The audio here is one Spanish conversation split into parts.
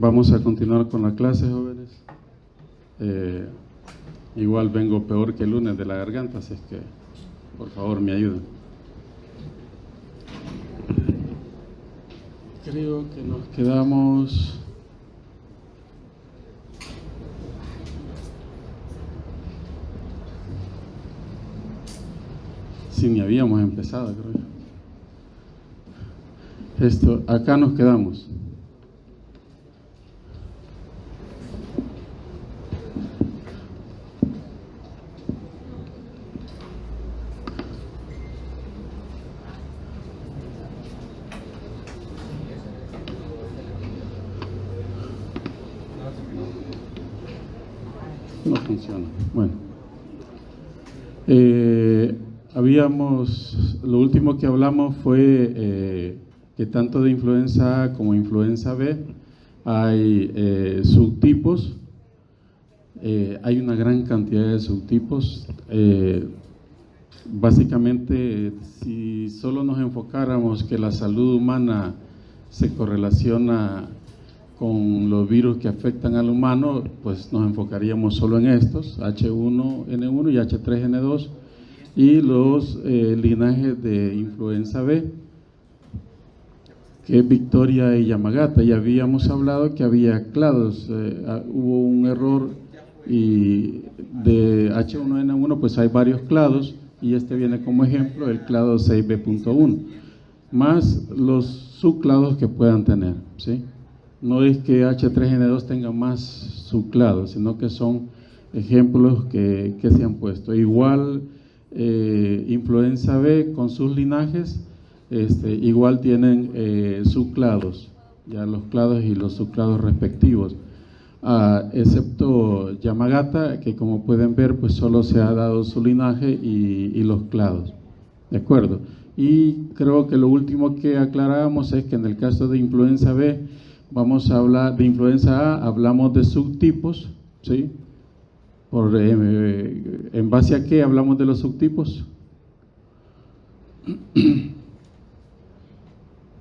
Vamos a continuar con la clase, jóvenes. Igual vengo peor que el lunes de la garganta, así es que por favor me ayuden. Creo que nos quedamos... Si ni habíamos empezado, creo yo. Acá nos quedamos. No funciona. Bueno. Lo último que hablamos fue que tanto de influenza A como influenza B hay subtipos. Hay una gran cantidad de subtipos. Básicamente, si solo nos enfocáramos que la salud humana se correlaciona con los virus que afectan al humano, pues nos enfocaríamos solo en estos, H1N1 y H3N2, y los linajes de influenza B, que es Victoria y Yamagata. Ya habíamos hablado que había clados, hubo un error, y de H1N1 pues hay varios clados, y este viene como ejemplo el clado 6B.1, más los subclados que puedan tener, ¿sí? No es que H3N2 tenga más subclados, sino que son ejemplos que se han puesto. Igual influenza B con sus linajes, igual tienen subclados, ya los clados y los subclados respectivos, excepto Yamagata, que como pueden ver pues solo se ha dado su linaje y los clados, ¿de acuerdo? Y creo que lo último que aclarábamos es que en el caso de influenza B, vamos a hablar de influenza A, hablamos de subtipos, ¿sí? ¿En base a qué hablamos de los subtipos?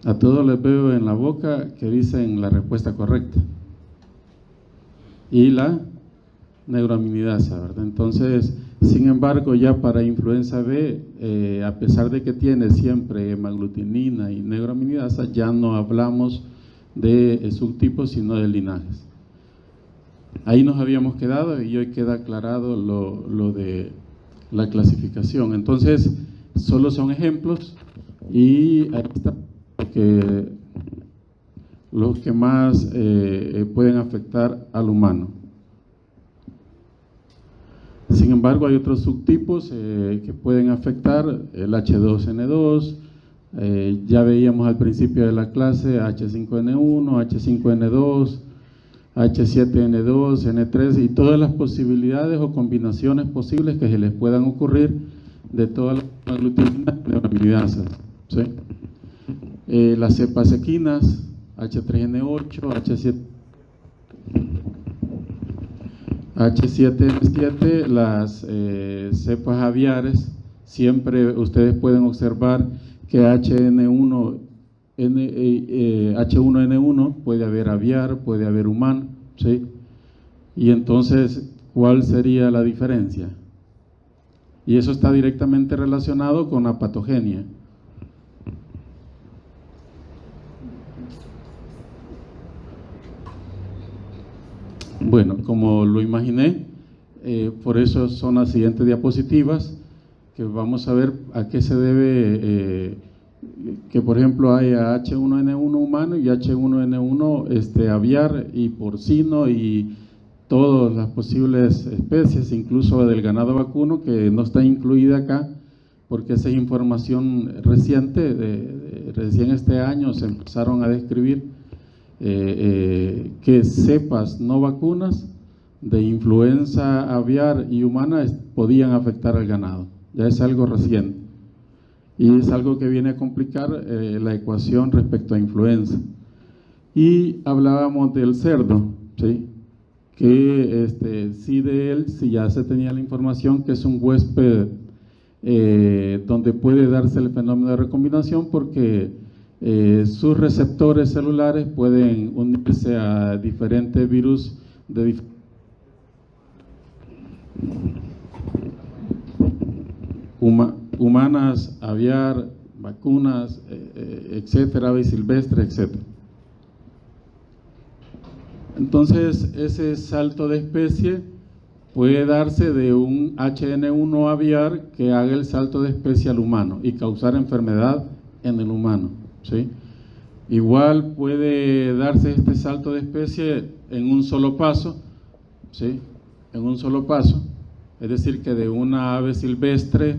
A todos les veo en la boca que dicen la respuesta correcta. Y la neuraminidasa, ¿verdad? Entonces, sin embargo, ya para influenza B, a pesar de que tiene siempre hemaglutinina y neuraminidasa, ya no hablamos de subtipos, sino de linajes. Ahí nos habíamos quedado y hoy queda aclarado lo de la clasificación. Entonces, solo son ejemplos y ahí está los que más pueden afectar al humano. Sin embargo, hay otros subtipos que pueden afectar, el H2N2, ya veíamos al principio de la clase H5N1, H5N2, H7N2, N3 y todas las posibilidades o combinaciones posibles que se les puedan ocurrir de todas las aglutininas y neuraminidasas, ¿sí? Las cepas equinas, H3N8, H7N7, las cepas aviares, siempre ustedes pueden observar que H1N1 puede haber aviar, puede haber humano, ¿sí? Y entonces, ¿cuál sería la diferencia? Y eso está directamente relacionado con la patogenia. Bueno, como lo imaginé, por eso son las siguientes diapositivas, que vamos a ver a qué se debe que, por ejemplo, haya H1N1 humano y H1N1 aviar y porcino y todas las posibles especies, incluso del ganado vacuno, que no está incluida acá, porque esa es información reciente, recién este año se empezaron a describir que cepas no vacunas de influenza aviar y humana podían afectar al ganado. Ya es algo reciente y es algo que viene a complicar la ecuación respecto a influenza. Y hablábamos del cerdo, ¿sí? Que sí, de él sí ya se tenía la información que es un huésped donde puede darse el fenómeno de recombinación, porque sus receptores celulares pueden unirse a diferentes virus de humanas, aviar, vacunas, etcétera, ave silvestre, etcétera. Entonces, ese salto de especie puede darse de un HN1 aviar que haga el salto de especie al humano y causar enfermedad en el humano, ¿sí? Igual puede darse este salto de especie en un solo paso, ¿sí? En un solo paso, es decir, que de una ave silvestre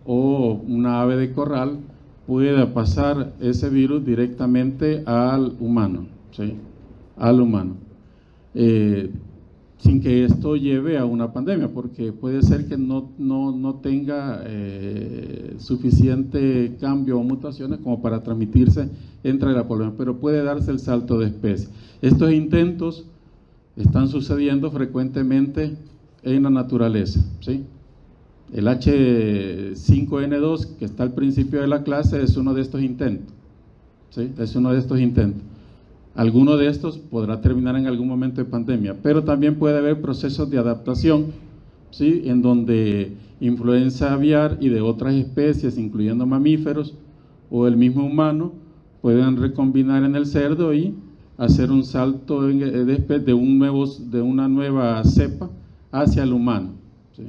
o una ave de corral pueda pasar ese virus directamente al humano, ¿sí? Al humano. Sin que esto lleve a una pandemia, porque puede ser que no tenga suficiente cambio o mutaciones como para transmitirse entre la población, pero puede darse el salto de especie. Estos intentos están sucediendo frecuentemente en la naturaleza, ¿sí? El H5N2, que está al principio de la clase, es uno de estos intentos, ¿sí? Es uno de estos intentos. Alguno de estos podrá terminar en algún momento de pandemia, pero también puede haber procesos de adaptación, ¿sí? En donde influenza aviar y de otras especies, incluyendo mamíferos o el mismo humano, puedan recombinar en el cerdo y hacer un salto de una nueva cepa hacia el humano, ¿sí?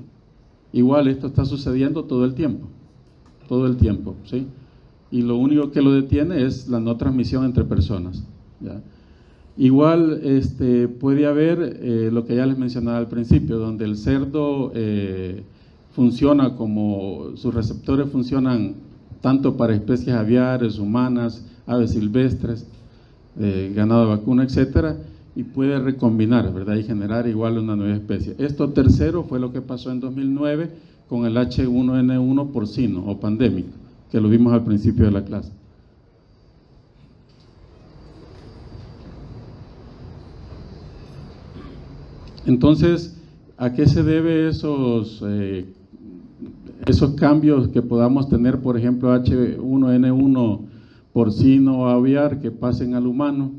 Igual esto está sucediendo todo el tiempo, ¿sí? Y lo único que lo detiene es la no transmisión entre personas. ¿Ya? Igual puede haber lo que ya les mencionaba al principio, donde el cerdo funciona como, sus receptores funcionan tanto para especies aviares, humanas, aves silvestres, ganado de vacuna, etcétera, y puede recombinar, ¿verdad? Y generar igual una nueva especie. Esto tercero fue lo que pasó en 2009 con el H1N1 porcino o pandémico, que lo vimos al principio de la clase. Entonces, ¿a qué se debe esos cambios que podamos tener, por ejemplo, H1N1 porcino o aviar que pasen al humano,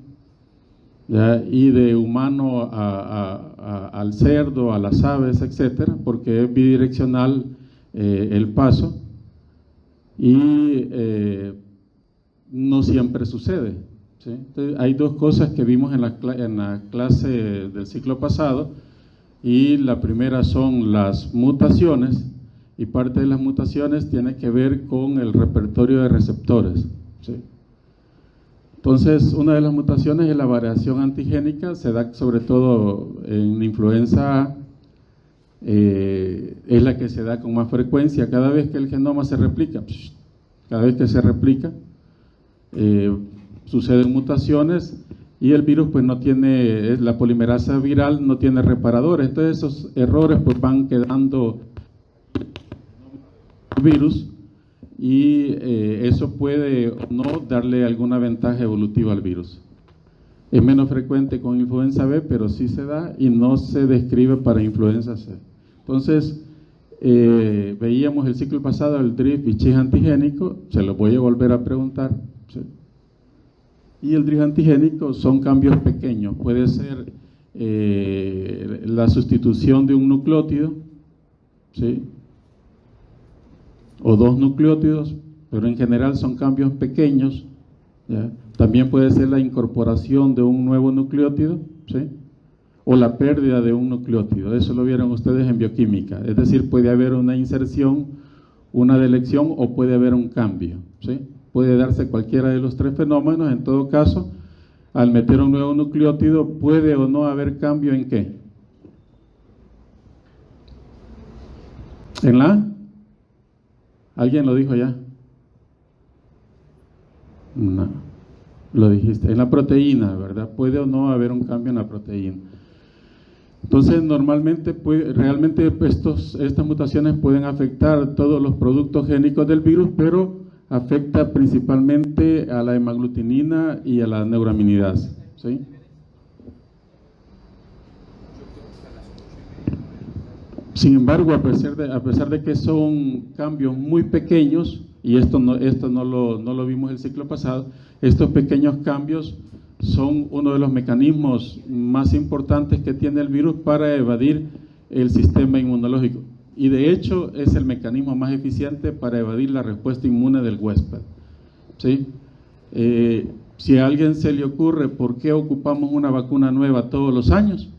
¿ya? Y de humano al cerdo, a las aves, etcétera? Porque es bidireccional el paso y no siempre sucede, ¿sí? Entonces, hay dos cosas que vimos en la clase del ciclo pasado, y la primera son las mutaciones, y parte de las mutaciones tiene que ver con el repertorio de receptores, ¿sí? Entonces, una de las mutaciones es la variación antigénica, se da sobre todo en influenza A, es la que se da con más frecuencia cada vez que el genoma se replica, suceden mutaciones y el virus pues no tiene, la polimerasa viral no tiene reparadores, entonces esos errores pues van quedando virus y eso puede o no darle alguna ventaja evolutiva al virus. Es menos frecuente con influenza B, pero sí se da y no se describe para influenza C. Entonces, veíamos el ciclo pasado el drift y chis antigénico, se lo voy a volver a preguntar, ¿sí? Y el drift antigénico son cambios pequeños, puede ser la sustitución de un nucleótido, ¿sí? O dos nucleótidos, pero en general son cambios pequeños, ¿ya? También puede ser la incorporación de un nuevo nucleótido, ¿sí? O la pérdida de un nucleótido, eso lo vieron ustedes en bioquímica, es decir, puede haber una inserción, una delección o puede haber un cambio, ¿sí? Puede darse cualquiera de los tres fenómenos. En todo caso, al meter un nuevo nucleótido, ¿puede o no haber cambio en qué? ¿En la? ¿Alguien lo dijo ya? No, lo dijiste. En la proteína, ¿verdad? ¿Puede o no haber un cambio en la proteína? Entonces, normalmente, realmente estas mutaciones pueden afectar todos los productos génicos del virus, pero afecta principalmente a la hemaglutinina y a la neuraminidasa, ¿sí? Sin embargo, a pesar de que son cambios muy pequeños y esto no lo vimos el ciclo pasado, estos pequeños cambios son uno de los mecanismos más importantes que tiene el virus para evadir el sistema inmunológico. Y de hecho es el mecanismo más eficiente para evadir la respuesta inmune del huésped, ¿sí? Si a alguien se le ocurre por qué ocupamos una vacuna nueva todos los años,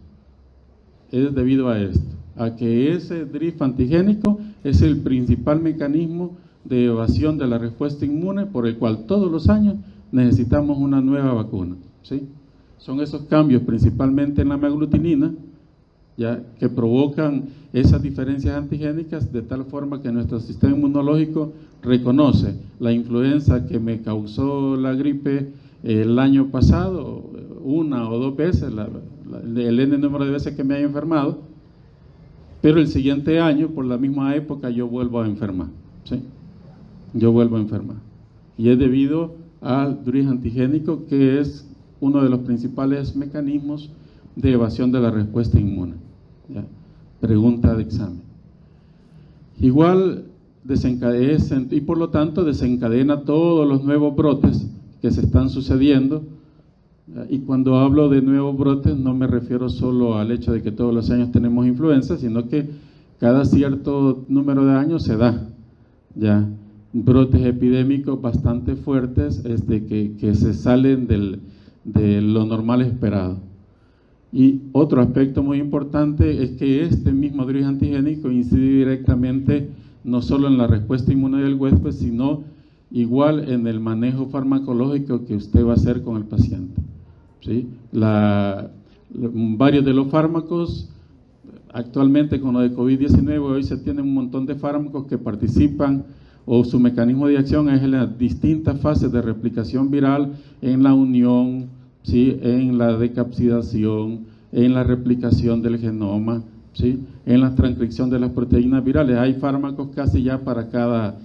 es debido a esto, a que ese drift antigénico es el principal mecanismo de evasión de la respuesta inmune por el cual todos los años necesitamos una nueva vacuna, ¿sí? Son esos cambios principalmente en la hemaglutinina, ya, que provocan esas diferencias antigénicas de tal forma que nuestro sistema inmunológico reconoce la influenza que me causó la gripe el año pasado, una o dos veces, el N número de veces que me haya enfermado, pero el siguiente año, por la misma época, yo vuelvo a enfermar, ¿sí? Yo vuelvo a enfermar. Y es debido al drift antigénico, que es uno de los principales mecanismos de evasión de la respuesta inmune. ¿Ya? Pregunta de examen. Igual desencadena, y por lo tanto desencadena todos los nuevos brotes que se están sucediendo. Y cuando hablo de nuevos brotes no me refiero solo al hecho de que todos los años tenemos influenza, sino que cada cierto número de años se da ya brotes epidémicos bastante fuertes que se salen de lo normal esperado. Y otro aspecto muy importante es que este mismo drift antigénico incide directamente no solo en la respuesta inmune del huésped, sino igual en el manejo farmacológico que usted va a hacer con el paciente, ¿sí? Varios de los fármacos, actualmente con lo de COVID-19, hoy se tienen un montón de fármacos que participan, o su mecanismo de acción es en las distintas fases de replicación viral, en la unión, ¿sí? En la decapsidación, en la replicación del genoma, ¿sí? En la transcripción de las proteínas virales. Hay fármacos casi ya para cada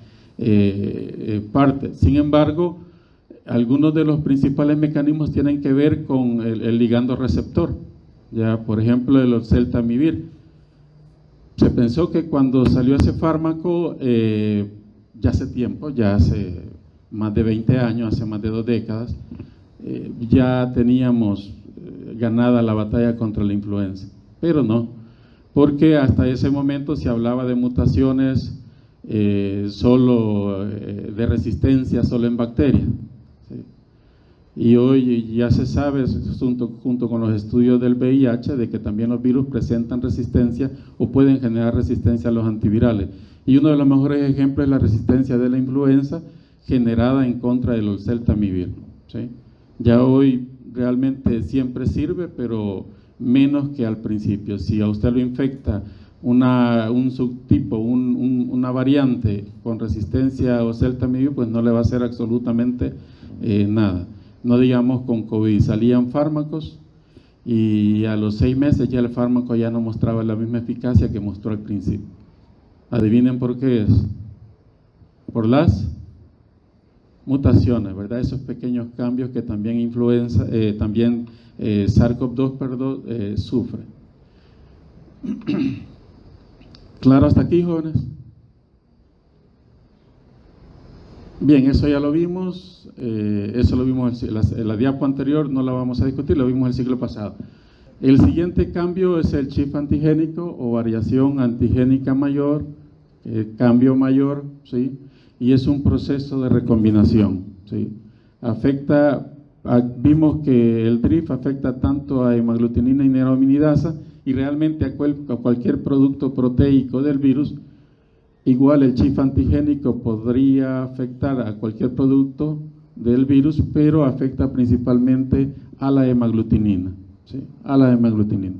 parte. Sin embargo, algunos de los principales mecanismos tienen que ver con el ligando receptor. Ya, por ejemplo, el oseltamivir. Se pensó que cuando salió ese fármaco, ya hace tiempo, ya hace más de 20 años, hace más de 2 décadas, ya teníamos ganada la batalla contra la influenza, pero no, porque hasta ese momento se hablaba de mutaciones solo de resistencia solo en bacterias, ¿sí? Y hoy ya se sabe, junto con los estudios del VIH, de que también los virus presentan resistencia o pueden generar resistencia a los antivirales. Y uno de los mejores ejemplos es la resistencia de la influenza generada en contra del oseltamivir, ¿sí? Ya hoy realmente siempre sirve, pero menos que al principio. Si a usted lo infecta un subtipo, una variante con resistencia a oseltamivir, pues no le va a hacer absolutamente nada. No digamos con COVID, salían fármacos y a los 6 meses ya el fármaco ya no mostraba la misma eficacia que mostró al principio. Adivinen por qué es. Por las mutaciones, ¿verdad? Esos pequeños cambios que también influenza, también SARS-CoV-2, perdón, sufre. ¿Claro hasta aquí, jóvenes? Bien, eso ya lo vimos, eso lo vimos en la diapo anterior, no la vamos a discutir, lo vimos el ciclo pasado. El siguiente cambio es el shift antigénico o variación antigénica mayor, cambio mayor, ¿sí? Y es un proceso de recombinación, ¿sí? Vimos que el drift afecta tanto a hemaglutinina y neuraminidasa y realmente a cualquier producto proteico del virus. Igual el shift antigénico podría afectar a cualquier producto del virus, pero afecta principalmente a la hemaglutinina, ¿sí? A la hemaglutinina.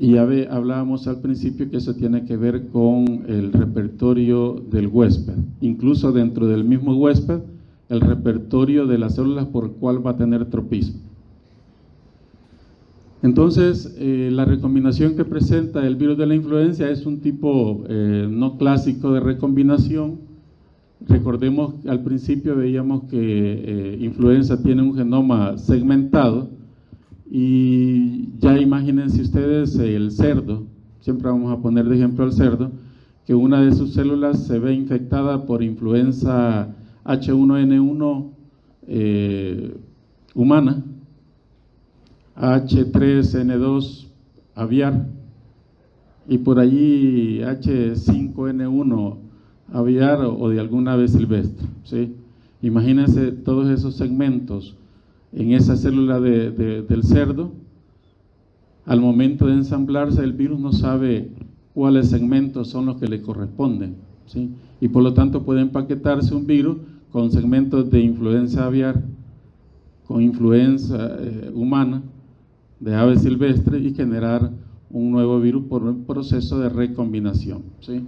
Y hablábamos al principio que eso tiene que ver con el repertorio del huésped, incluso dentro del mismo huésped, el repertorio de las células por el cual va a tener tropismo. Entonces, la recombinación que presenta el virus de la influenza es un tipo no clásico de recombinación. Recordemos, al principio veíamos que influenza tiene un genoma segmentado y ya imagínense ustedes el cerdo, siempre vamos a poner de ejemplo al cerdo, que una de sus células se ve infectada por influenza H1N1 humana, H3N2 aviar y por allí H5N1 aviar o de alguna ave silvestre, ¿sí? Imagínense todos esos segmentos en esa célula del cerdo. Al momento de ensamblarse, el virus no sabe cuáles segmentos son los que le corresponden, ¿sí? Y por lo tanto puede empaquetarse un virus con segmentos de influenza aviar, con influenza humana, de ave silvestre, y generar un nuevo virus por un proceso de recombinación, ¿sí?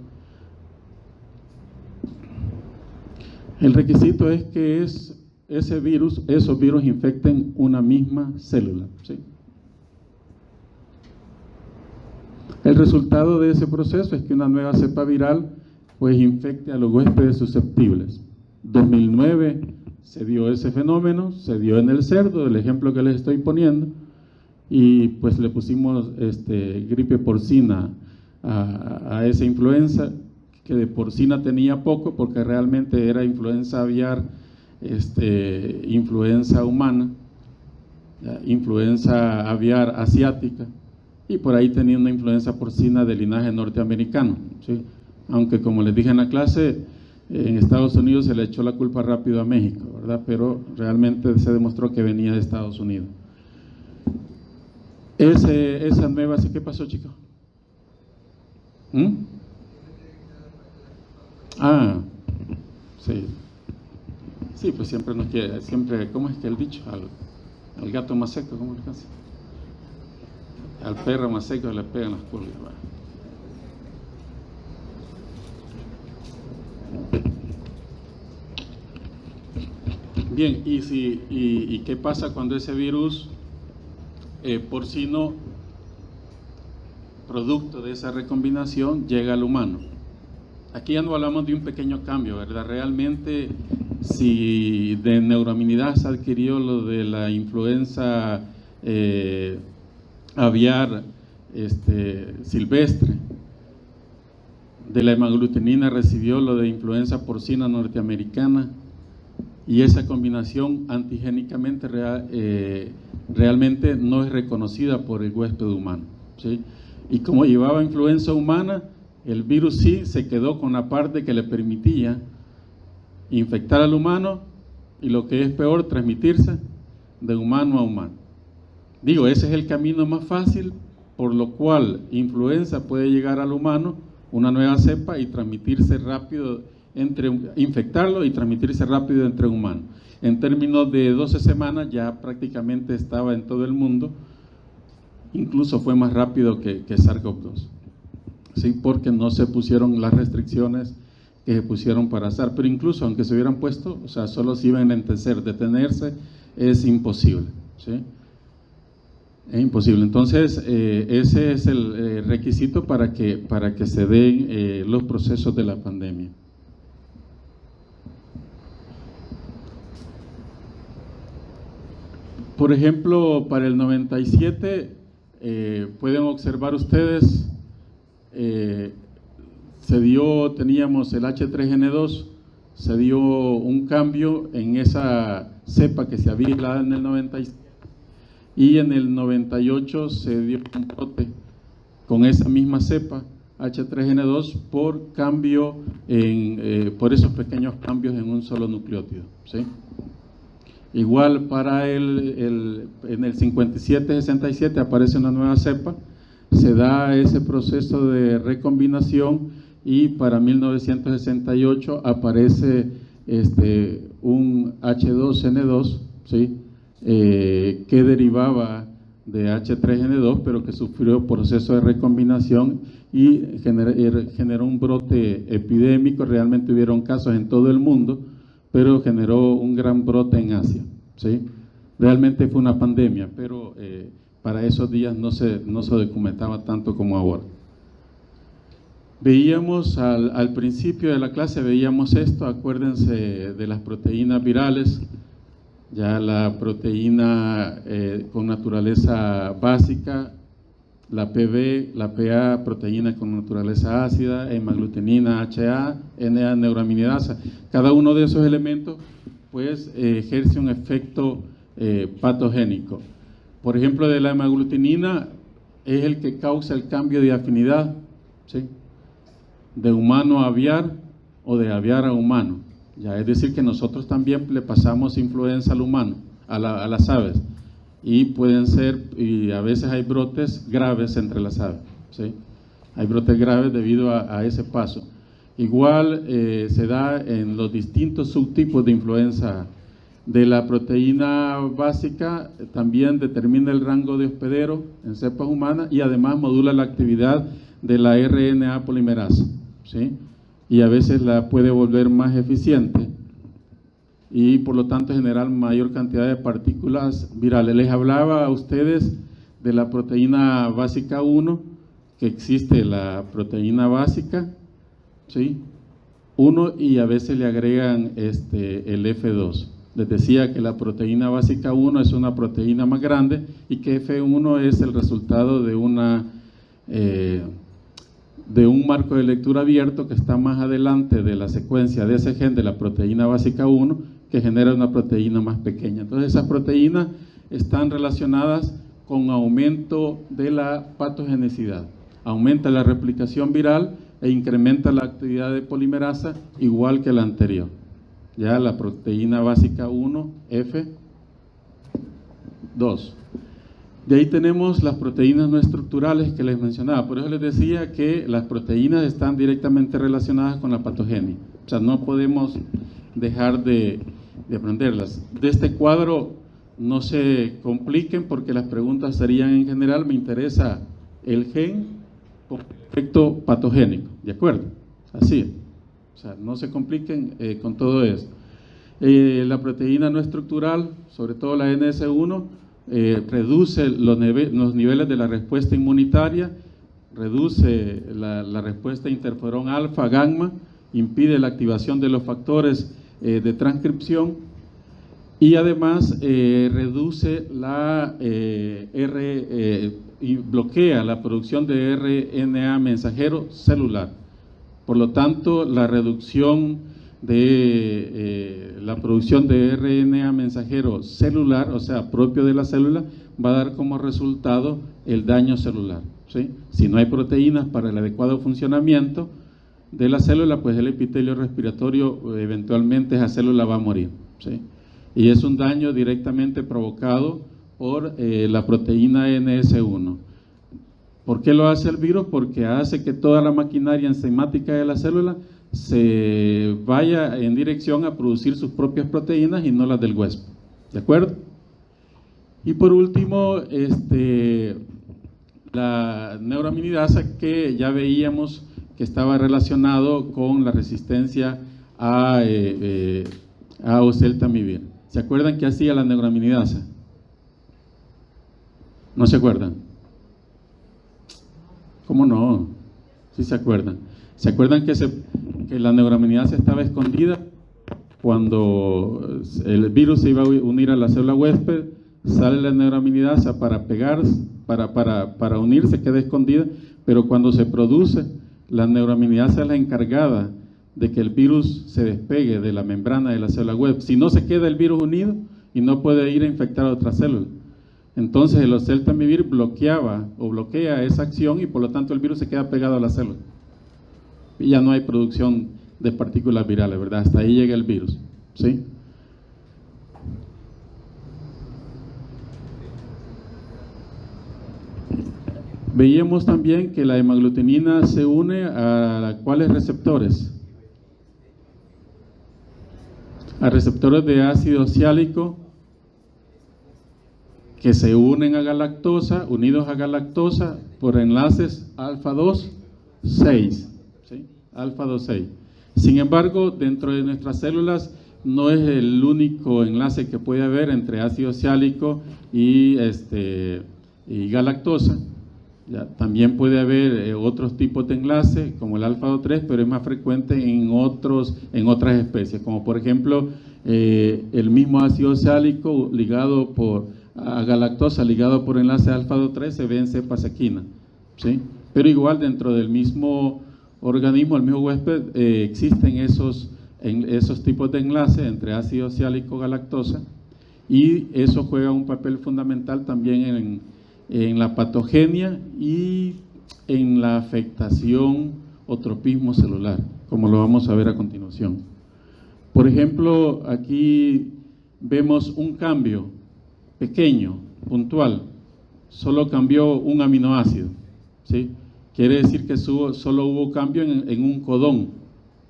El requisito es que esos virus infecten una misma célula, ¿sí? El resultado de ese proceso es que una nueva cepa viral pues infecte a los huéspedes susceptibles. 2009 se dio ese fenómeno, se dio en el cerdo, el ejemplo que les estoy poniendo, y pues le pusimos gripe porcina a esa influenza, que de porcina tenía poco porque realmente era influenza aviar, influenza humana, influenza aviar asiática, y por ahí tenía una influenza porcina de linaje norteamericano, ¿sí? Aunque como les dije en la clase, en Estados Unidos se le echó la culpa rápido a México, ¿verdad? Pero realmente se demostró que venía de Estados Unidos. Esa nueva, ¿qué pasó, chicos? Ah, sí. Sí, pues siempre nos quiere, ¿cómo es que el dicho? Al gato más seco, ¿cómo le pasa? Al perro más seco le pegan las pulgas. Bien, ¿y qué pasa cuando ese virus porcino, producto de esa recombinación, llega al humano? Aquí ya no hablamos de un pequeño cambio, ¿verdad? Realmente, si de neuraminidasa adquirió lo de la influenza aviar silvestre, de la hemaglutinina recibió lo de influenza porcina norteamericana, y esa combinación antigénicamente realmente no es reconocida por el huésped humano, ¿sí? Y como llevaba influenza humana, el virus sí se quedó con la parte que le permitía infectar al humano y, lo que es peor, transmitirse de humano a humano. Digo, ese es el camino más fácil, por lo cual influenza puede llegar al humano, una nueva cepa, y transmitirse rápido infectarlo y transmitirse rápido entre humanos. En términos de 12 semanas ya prácticamente estaba en todo el mundo, incluso fue más rápido que SARS-CoV-2, ¿sí? Porque no se pusieron las restricciones que se pusieron para SARS, pero incluso aunque se hubieran puesto, o sea, solo se iban a enlentecer, detenerse es imposible, ¿sí? Es imposible. Entonces, ese es el requisito para que se den los procesos de la pandemia. Por ejemplo, para el 97, pueden observar ustedes, teníamos el H3N2, se dio un cambio en esa cepa que se había aislado en el 97, y en el 98 se dio un brote con esa misma cepa H3N2 por cambio por esos pequeños cambios en un solo nucleótido, ¿sí? Igual para en el 57-67 aparece una nueva cepa, se da ese proceso de recombinación, y para 1968 aparece un H2N2, ¿sí? Que derivaba de H3N2, pero que sufrió proceso de recombinación y generó un brote epidémico. Realmente hubieron casos en todo el mundo, pero generó un gran brote en Asia, ¿sí? Realmente fue una pandemia, pero para esos días no se documentaba tanto como ahora. Veíamos al principio de la clase, veíamos esto, acuérdense de las proteínas virales. Ya la proteína con naturaleza básica la PB, la PA, proteína con naturaleza ácida, hemaglutinina, HA, NA, neuraminidasa. Cada uno de esos elementos pues ejerce un efecto patogénico. Por ejemplo, de la hemaglutinina es el que causa el cambio de afinidad, ¿sí?, de humano a aviar o de aviar a humano. Ya, es decir, que nosotros también le pasamos influenza al humano, a las aves, y pueden ser, y a veces hay brotes graves entre las aves, ¿sí? Hay brotes graves debido a ese paso. Igual se da en los distintos subtipos de influenza. De la proteína básica también determina el rango de hospedero en cepas humanas y además modula la actividad de la RNA polimerasa, ¿sí?, y a veces la puede volver más eficiente y por lo tanto generar mayor cantidad de partículas virales. Les hablaba a ustedes de la proteína básica 1, que existe la proteína básica, ¿sí?, 1, y a veces le agregan el F2. Les decía que la proteína básica 1 es una proteína más grande y que F1 es el resultado de un marco de lectura abierto que está más adelante de la secuencia de ese gen de la proteína básica 1, que genera una proteína más pequeña. Entonces esas proteínas están relacionadas con aumento de la patogenicidad. Aumenta la replicación viral e incrementa la actividad de polimerasa igual que la anterior. Ya la proteína básica 1, F2. De ahí tenemos las proteínas no estructurales que les mencionaba. Por eso les decía que las proteínas están directamente relacionadas con la patogenia. O sea, no podemos dejar de aprenderlas. De este cuadro no se compliquen porque las preguntas serían en general, me interesa el gen con efecto patogénico, ¿de acuerdo? Así es. O sea, no se compliquen con todo eso. La proteína no estructural, sobre todo la NS1, reduce los niveles de la respuesta inmunitaria, reduce la respuesta interferón alfa, gamma, impide la activación de los factores de transcripción y además reduce y bloquea la producción de RNA mensajero celular. Por lo tanto, la reducción de la producción de RNA mensajero celular, o sea, propio de la célula, va a dar como resultado el daño celular, ¿sí? Si no hay proteínas para el adecuado funcionamiento de la célula, pues el epitelio respiratorio, eventualmente esa célula va a morir, ¿sí? Y es un daño directamente provocado por la proteína NS1. ¿Por qué lo hace el virus? Porque hace que toda la maquinaria enzimática de la célula se vaya en dirección a producir sus propias proteínas y no las del huésped, ¿de acuerdo? Y por último, la neuraminidasa, que ya veíamos que estaba relacionado con la resistencia a oseltamivir. ¿Se acuerdan qué hacía la neuraminidasa? ¿No se acuerdan? ¿Cómo no? ¿Sí se acuerdan? ¿Se acuerdan que la neuraminidasa estaba escondida cuando el virus se iba a unir a la célula huésped? Sale la neuraminidasa para pegarse, para unirse, queda escondida, pero cuando se produce, la neuraminidasa es la encargada de que el virus se despegue de la membrana de la célula huésped. Si no, se queda el virus unido y no puede ir a infectar a otra célula. Entonces el oseltamivir bloquea esa acción y por lo tanto el virus se queda pegado a la célula. Y ya no hay producción de partículas virales, ¿verdad? Hasta ahí llega el virus, ¿sí? Veíamos también que la hemaglutinina se une a ¿cuáles receptores? A receptores de ácido oxálico que se unen a galactosa, unidos a galactosa por enlaces alfa-2, 6. ¿Sí? Alfa-2, 6. Sin embargo, dentro de nuestras células no es el único enlace que puede haber entre ácido oxálico y galactosa. Ya, también puede haber otros tipos de enlace, como el alfa-2, 3, pero es más frecuente en otras especies, como por ejemplo el mismo ácido oxálico ligado a galactosa, ligado por enlace alfa-2, 3, se ve en cepas equinas. ¿sí? Pero igual dentro del mismo organismo, el mismo huésped, existen esos tipos de enlace entre ácido oxálico galactosa, y eso juega un papel fundamental también en la patogenia y en la afectación o tropismo celular, como lo vamos a ver a continuación. Por ejemplo, aquí vemos un cambio pequeño, puntual, solo cambió un aminoácido, ¿sí? Quiere decir que solo hubo cambio en un codón,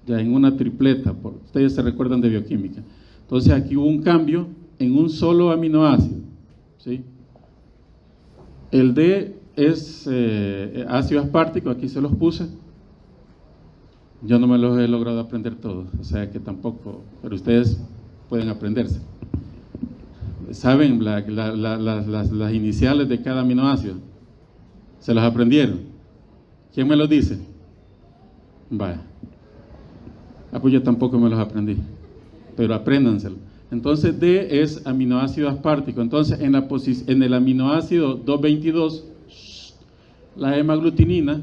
ya en una tripleta, ustedes se recuerdan de bioquímica. Entonces aquí hubo un cambio en un solo aminoácido, ¿sí? El D es ácido aspartico, aquí se los puse. Yo no me los he logrado aprender todos, o sea que tampoco, pero ustedes pueden aprenderse. ¿Saben las iniciales de cada aminoácido? ¿Se las aprendieron? ¿Quién me los dice? Vaya. Pues yo tampoco me los aprendí, pero apréndanselo. Entonces D es aminoácido aspartico. Entonces en el aminoácido 222, la hemaglutinina,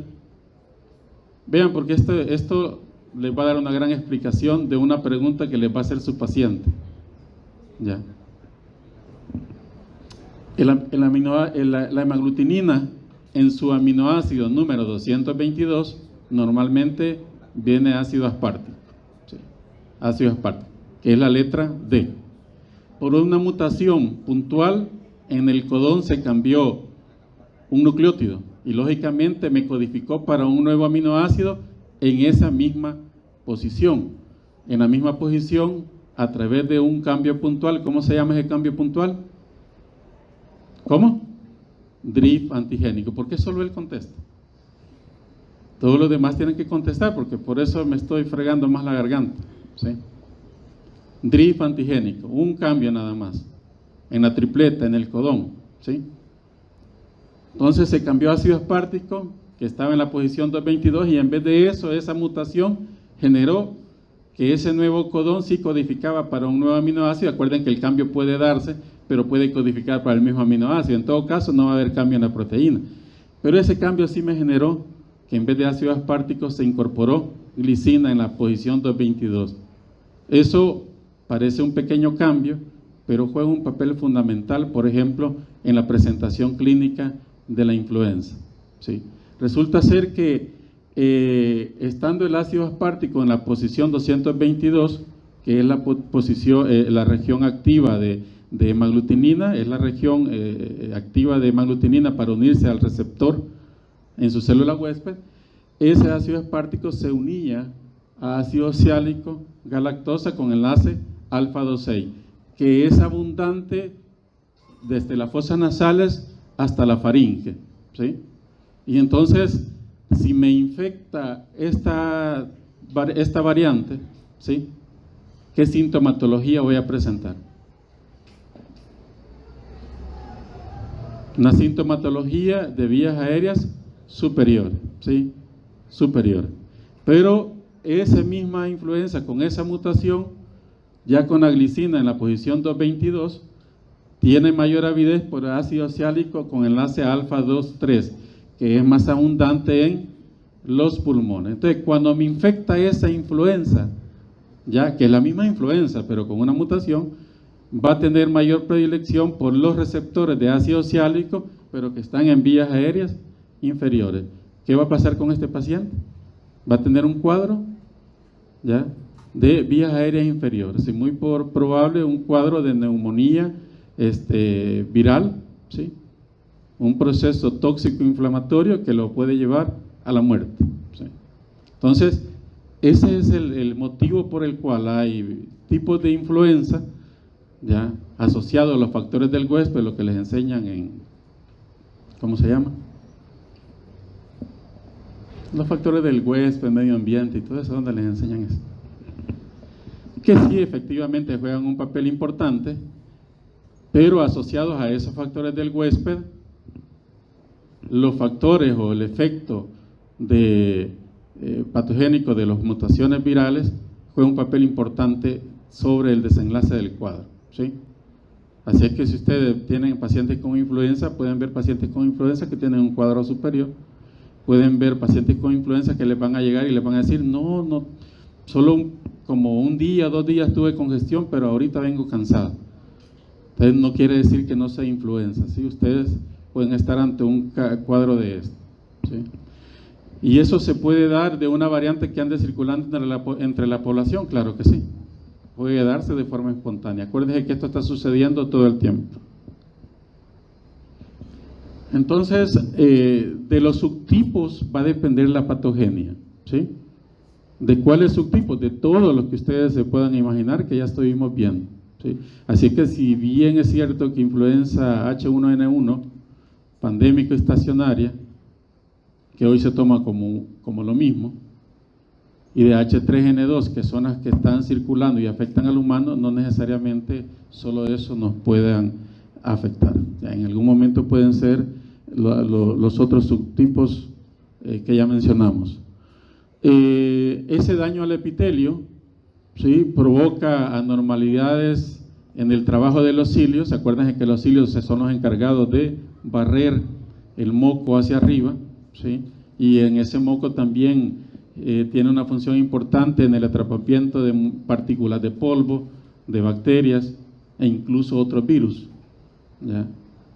vean, porque esto les va a dar una gran explicación de una pregunta que les va a hacer su paciente. ¿Ya? La hemaglutinina en su aminoácido número 222 normalmente viene ácido aspartico, ¿sí? Ácido aspartico, que es la letra D. Por una mutación puntual en el codón se cambió un nucleótido y lógicamente me codificó para un nuevo aminoácido en esa misma posición. En la misma posición, a través de un cambio puntual. ¿Cómo se llama ese cambio puntual? ¿Cómo? Drift antigénico. ¿Por qué solo él contesta? Todos los demás tienen que contestar, porque por eso me estoy fregando más la garganta, ¿sí? Drift antigénico, un cambio nada más, en la tripleta, en el codón, ¿sí? Entonces se cambió ácido aspartico, que estaba en la posición 222, y en vez de eso, esa mutación generó que ese nuevo codón sí codificaba para un nuevo aminoácido. Acuerden que el cambio puede darse, pero puede codificar para el mismo aminoácido. En todo caso, no va a haber cambio en la proteína. Pero ese cambio sí me generó que en vez de ácido aspartico se incorporó glicina en la posición 222. Eso parece un pequeño cambio, pero juega un papel fundamental, por ejemplo, en la presentación clínica de la influenza, ¿sí? Resulta ser que estando el ácido aspartico en la posición 222, que es la región activa de hemaglutinina, es la región activa de hemaglutinina para unirse al receptor en su célula huésped, ese ácido aspartico se unía a ácido oxálico galactosa con enlace alfa-2,6, que es abundante desde las fosas nasales hasta la faringe, ¿sí? Y entonces, si me infecta esta variante, ¿sí?, ¿qué sintomatología voy a presentar? Una sintomatología de vías aéreas superior, ¿sí? Superior. Pero esa misma influenza con esa mutación, ya con la glicina en la posición 222, tiene mayor avidez por ácido oxálico con enlace alfa-2,3, que es más abundante en los pulmones. Entonces, cuando me infecta esa influenza, ya que es la misma influenza, pero con una mutación, va a tener mayor predilección por los receptores de ácido oxálico, pero que están en vías aéreas inferiores. ¿Qué va a pasar con este paciente? Va a tener un cuadro, ¿ya?, de vías aéreas inferiores, y muy probable un cuadro de neumonía viral, ¿sí?, un proceso tóxico inflamatorio que lo puede llevar a la muerte, ¿sí? Entonces, ese es el motivo por el cual hay tipos de influenza, ya asociados a los factores del huésped, lo que les enseñan en, ¿cómo se llama? Los factores del huésped, medio ambiente y todo eso, ¿dónde les enseñan eso? Que sí, efectivamente juegan un papel importante, pero asociados a esos factores del huésped, los factores o el efecto patogénico de las mutaciones virales juega un papel importante sobre el desenlace del cuadro, ¿sí? Así es que si ustedes tienen pacientes con influenza, pueden ver pacientes con influenza que tienen un cuadro superior, pueden ver pacientes con influenza que les van a llegar y les van a decir, no, solo como un día, 2 días tuve congestión, pero ahorita vengo cansado. Entonces no quiere decir que no sea influenza, ¿sí? Ustedes pueden estar ante un cuadro de esto, ¿sí? ¿Y eso se puede dar de una variante que ande circulando entre la población? Claro que sí, puede darse de forma espontánea. Acuérdense que esto está sucediendo todo el tiempo. Entonces, de los subtipos va a depender la patogenia, ¿sí? ¿De cuáles subtipos? De todos los que ustedes se puedan imaginar que ya estuvimos viendo, ¿sí? Así que si bien es cierto que influenza H1N1, pandémica estacionaria, que hoy se toma como lo mismo, y de H3N2, que son las que están circulando y afectan al humano, no necesariamente solo eso nos puedan afectar. Ya en algún momento pueden ser los otros subtipos que ya mencionamos. Ese daño al epitelio, ¿sí?, provoca anormalidades en el trabajo de los cilios. Acuérdense que los cilios son los encargados de barrer el moco hacia arriba, ¿sí? Y en ese moco también tiene una función importante en el atrapamiento de partículas de polvo, de bacterias e incluso otros virus, ¿ya?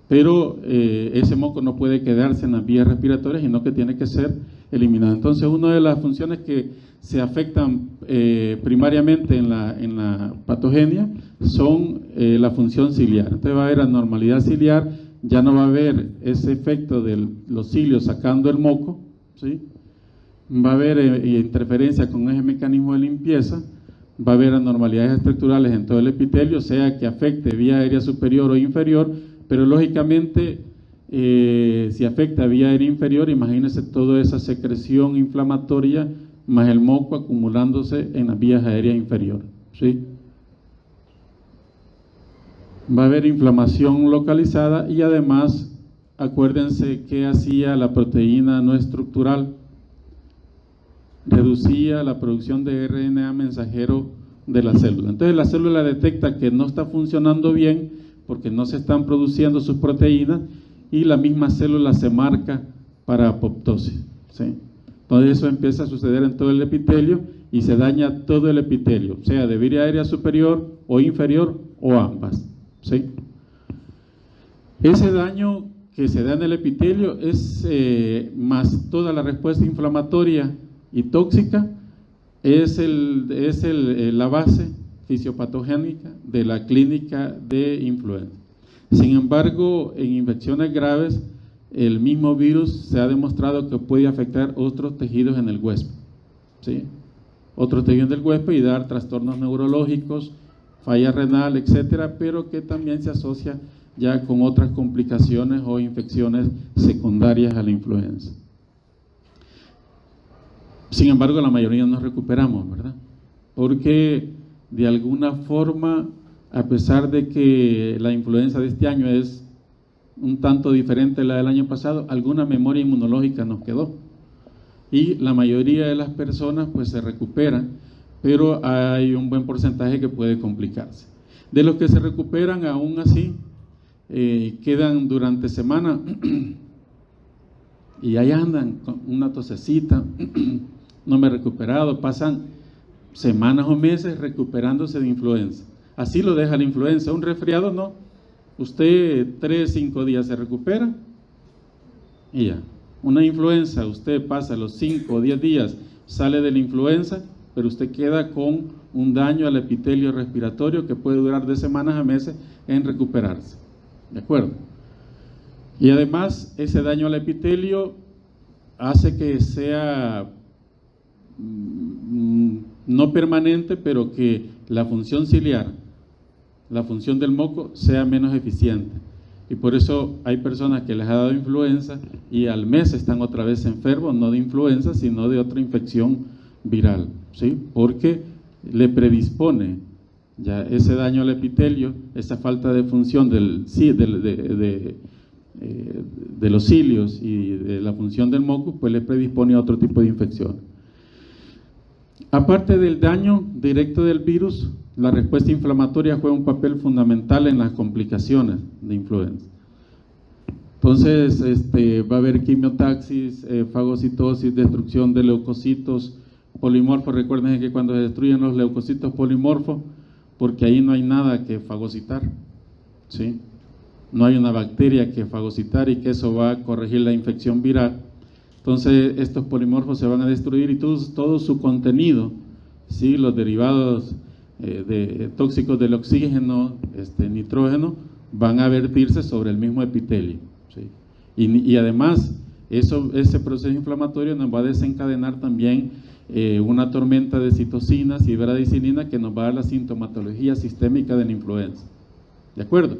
Pero ese moco no puede quedarse en las vías respiratorias, sino que tiene que ser eliminado. Entonces, una de las funciones que se afectan primariamente en la patogenia son la función ciliar. Entonces va a haber anormalidad ciliar, ya no va a haber ese efecto de los cilios sacando el moco, ¿sí? Va a haber interferencia con ese mecanismo de limpieza, va a haber anormalidades estructurales en todo el epitelio, sea que afecte vía aérea superior o inferior, pero lógicamente si afecta vía aérea inferior, imagínense toda esa secreción inflamatoria más el moco acumulándose en las vías aéreas inferiores, ¿sí? Va a haber inflamación localizada y además, acuérdense que hacía la proteína no estructural, reducía la producción de RNA mensajero de la célula. Entonces la célula detecta que no está funcionando bien porque no se están produciendo sus proteínas y la misma célula se marca para apoptosis, ¿sí? Entonces eso empieza a suceder en todo el epitelio y se daña todo el epitelio, sea de vía aérea superior o inferior o ambas, ¿sí? Ese daño que se da en el epitelio es más toda la respuesta inflamatoria y tóxica, es la base fisiopatogénica de la clínica de influenza. Sin embargo, en infecciones graves, el mismo virus se ha demostrado que puede afectar otros tejidos en el huésped, ¿sí? Otros tejidos del huésped y dar trastornos neurológicos, falla renal, etcétera, pero que también se asocia ya con otras complicaciones o infecciones secundarias a la influenza. Sin embargo, la mayoría nos recuperamos, ¿verdad? Porque de alguna forma, a pesar de que la influenza de este año es un tanto diferente a la del año pasado, alguna memoria inmunológica nos quedó. Y la mayoría de las personas pues se recuperan, pero hay un buen porcentaje que puede complicarse. De los que se recuperan, aún así, quedan durante semana y ahí andan con una tosecita, no me he recuperado, pasan semanas o meses recuperándose de influenza. Así lo deja la influenza. Un resfriado no, usted 3, 5 días se recupera y ya. Una influenza, usted pasa los 5 o 10 días, sale de la influenza, pero usted queda con un daño al epitelio respiratorio que puede durar de semanas a meses en recuperarse, ¿de acuerdo? Y además ese daño al epitelio hace que sea no permanente, pero que la función ciliar, la función del moco, sea menos eficiente. Y por eso hay personas que les ha dado influenza y al mes están otra vez enfermos, no de influenza, sino de otra infección viral, ¿sí? Porque le predispone ya ese daño al epitelio, esa falta de función de los cilios y de la función del moco, pues le predispone a otro tipo de infección. Aparte del daño directo del virus, la respuesta inflamatoria juega un papel fundamental en las complicaciones de influenza. Entonces, va a haber quimiotaxis, fagocitosis, destrucción de leucocitos polimorfos. Recuerden que cuando se destruyen los leucocitos polimorfos, porque ahí no hay nada que fagocitar, ¿sí? No hay una bacteria que fagocitar y que eso va a corregir la infección viral. Entonces, estos polimorfos se van a destruir y todo su contenido, ¿sí? Los derivados tóxicos del oxígeno, nitrógeno, van a vertirse sobre el mismo epitelio, ¿sí? Y además, ese proceso inflamatorio nos va a desencadenar también una tormenta de citocinas y bradicininina que nos va a dar la sintomatología sistémica de la influenza. ¿De acuerdo?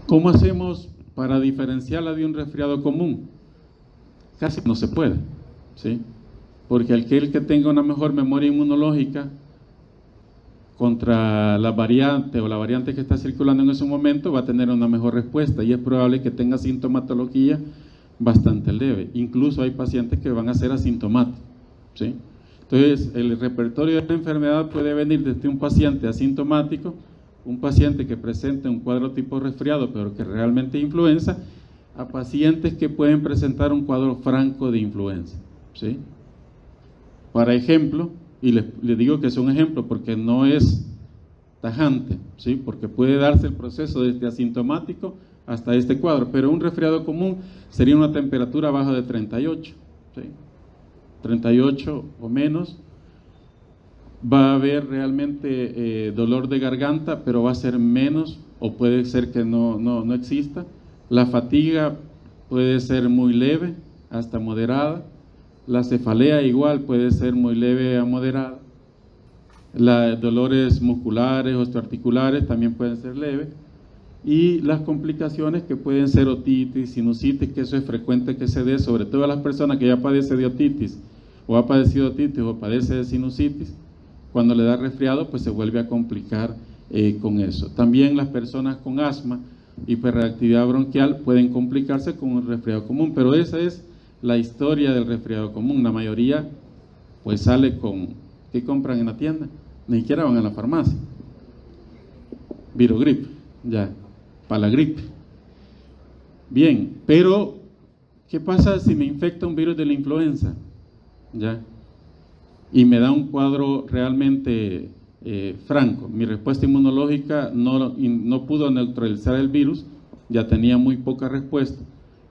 ¿Cómo hacemos para diferenciarla de un resfriado común? Casi no se puede, ¿sí? Porque aquel que tenga una mejor memoria inmunológica contra la variante o la variante que está circulando en ese momento va a tener una mejor respuesta y es probable que tenga sintomatología bastante leve. Incluso hay pacientes que van a ser asintomáticos, ¿sí? Entonces, el repertorio de la enfermedad puede venir desde un paciente asintomático, un paciente que presente un cuadro tipo resfriado, pero que realmente es influenza, a pacientes que pueden presentar un cuadro franco de influenza, ¿sí? Para ejemplo, y les digo que es un ejemplo porque no es tajante, ¿sí? Porque puede darse el proceso desde asintomático hasta este cuadro, pero un resfriado común sería una temperatura baja de 38, ¿sí? 38 o menos. Va a haber realmente dolor de garganta, pero va a ser menos, o puede ser que no exista. La fatiga puede ser muy leve hasta moderada. La cefalea igual puede ser muy leve a moderada. Los dolores musculares, osteoarticulares también pueden ser leves. Y las complicaciones que pueden ser otitis, sinusitis, que eso es frecuente que se dé, sobre todo a las personas que ya padecen de otitis, o ha padecido otitis o padece de sinusitis. Cuando le da resfriado, pues se vuelve a complicar con eso. También las personas con asma, hiperreactividad bronquial, pueden complicarse con un resfriado común, pero esa es la historia del resfriado común. La mayoría, pues sale con, ¿qué compran en la tienda? Ni siquiera van a la farmacia. Virogrip, ya, para la gripe. Bien, pero, ¿qué pasa si me infecta un virus de la influenza? Ya. Y me da un cuadro realmente franco. Mi respuesta inmunológica no pudo neutralizar el virus, ya tenía muy poca respuesta.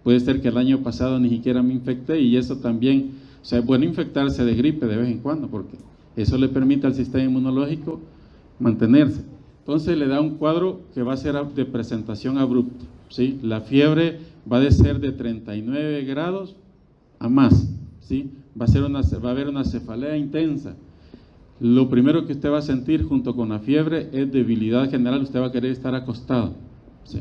Puede ser que el año pasado ni siquiera me infecté y eso también, o sea, es bueno infectarse de gripe de vez en cuando porque eso le permite al sistema inmunológico mantenerse. Entonces le da un cuadro que va a ser de presentación abrupta, ¿sí? La fiebre va a ser de 39 grados a más, ¿sí? Va a haber una cefalea intensa. Lo primero que usted va a sentir junto con la fiebre es debilidad general, usted va a querer estar acostado, ¿sí?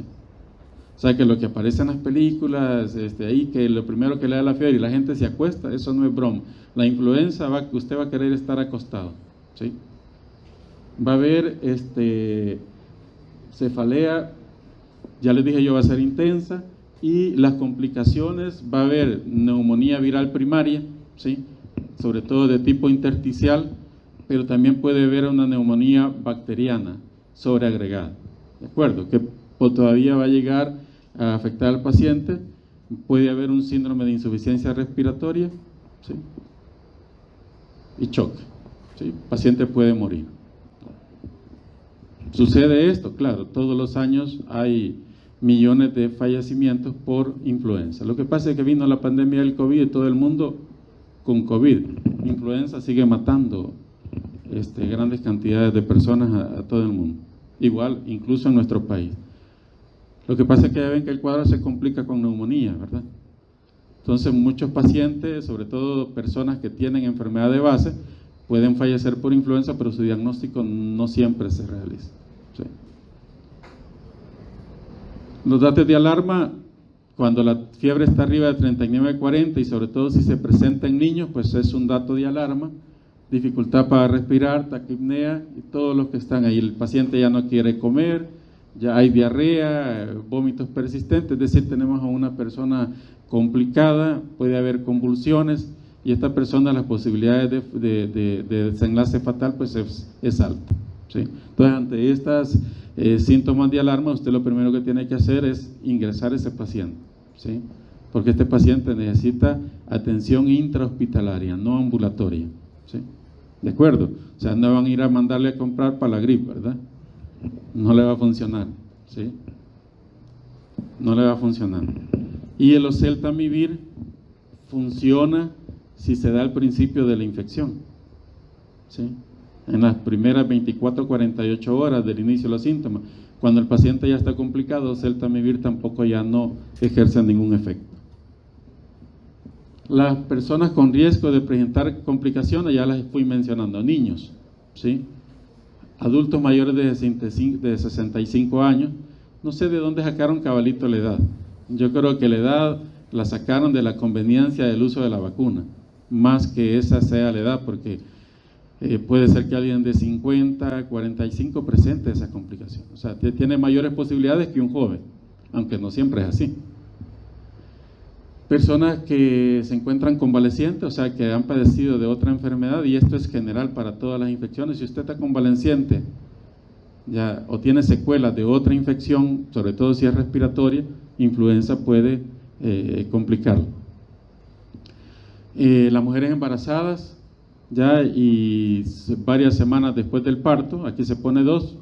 O sea que lo que aparece en las películas, ahí que lo primero que le da la fiebre y la gente se acuesta, eso no es broma. La influenza usted va a querer estar acostado, ¿sí? Va a haber cefalea, ya les dije yo, va a ser intensa, y las complicaciones, va a haber neumonía viral primaria, ¿sí? Sobre todo de tipo intersticial, pero también puede haber una neumonía bacteriana sobreagregada, ¿de acuerdo? Que todavía va a llegar a afectar al paciente. Puede haber un síndrome de insuficiencia respiratoria, ¿sí? Y choque, ¿sí? El paciente puede morir. Sucede esto, claro, todos los años hay millones de fallecimientos por influenza. Lo que pasa es que vino la pandemia del COVID y todo el mundo con COVID. Influenza sigue matando grandes cantidades de personas a todo el mundo. Igual, incluso en nuestro país. Lo que pasa es que ya ven que el cuadro se complica con neumonía, ¿verdad? Entonces muchos pacientes, sobre todo personas que tienen enfermedad de base, pueden fallecer por influenza, pero su diagnóstico no siempre se realiza, ¿sí? Los datos de alarma, cuando la fiebre está arriba de 39-40 y sobre todo si se presenta en niños, pues es un dato de alarma. Dificultad para respirar, taquipnea y todos los que están ahí. El paciente ya no quiere comer, ya hay diarrea, vómitos persistentes, es decir, tenemos a una persona complicada, puede haber convulsiones y esta persona las posibilidades de desenlace fatal pues es alta, ¿sí? Entonces ante estas síntomas de alarma, usted lo primero que tiene que hacer es ingresar a ese paciente, ¿sí? Porque este paciente necesita atención intrahospitalaria, no ambulatoria, ¿sí? ¿De acuerdo? O sea, no van a ir a mandarle a comprar para la gripe, ¿verdad? No le va a funcionar, ¿sí? No le va a funcionar. Y el oseltamivir funciona si se da al principio de la infección, ¿sí? En las primeras 24 o 48 horas del inicio de los síntomas. Cuando el paciente ya está complicado, oseltamivir tampoco ya no ejerce ningún efecto. Las personas con riesgo de presentar complicaciones ya las fui mencionando, niños, ¿sí? Adultos mayores de 65 años, no sé de dónde sacaron cabalito la edad. Yo creo que la edad la sacaron de la conveniencia del uso de la vacuna, más que esa sea la edad, porque puede ser que alguien de 50, 45 presente esa complicación. O sea, tiene mayores posibilidades que un joven, aunque no siempre es así. Personas que se encuentran convalecientes, o sea, que han padecido de otra enfermedad, y esto es general para todas las infecciones. Si usted está convaleciente ya, o tiene secuelas de otra infección, sobre todo si es respiratoria, influenza puede complicarlo. Las mujeres embarazadas, ya, y varias semanas después del parto, aquí se pone 2,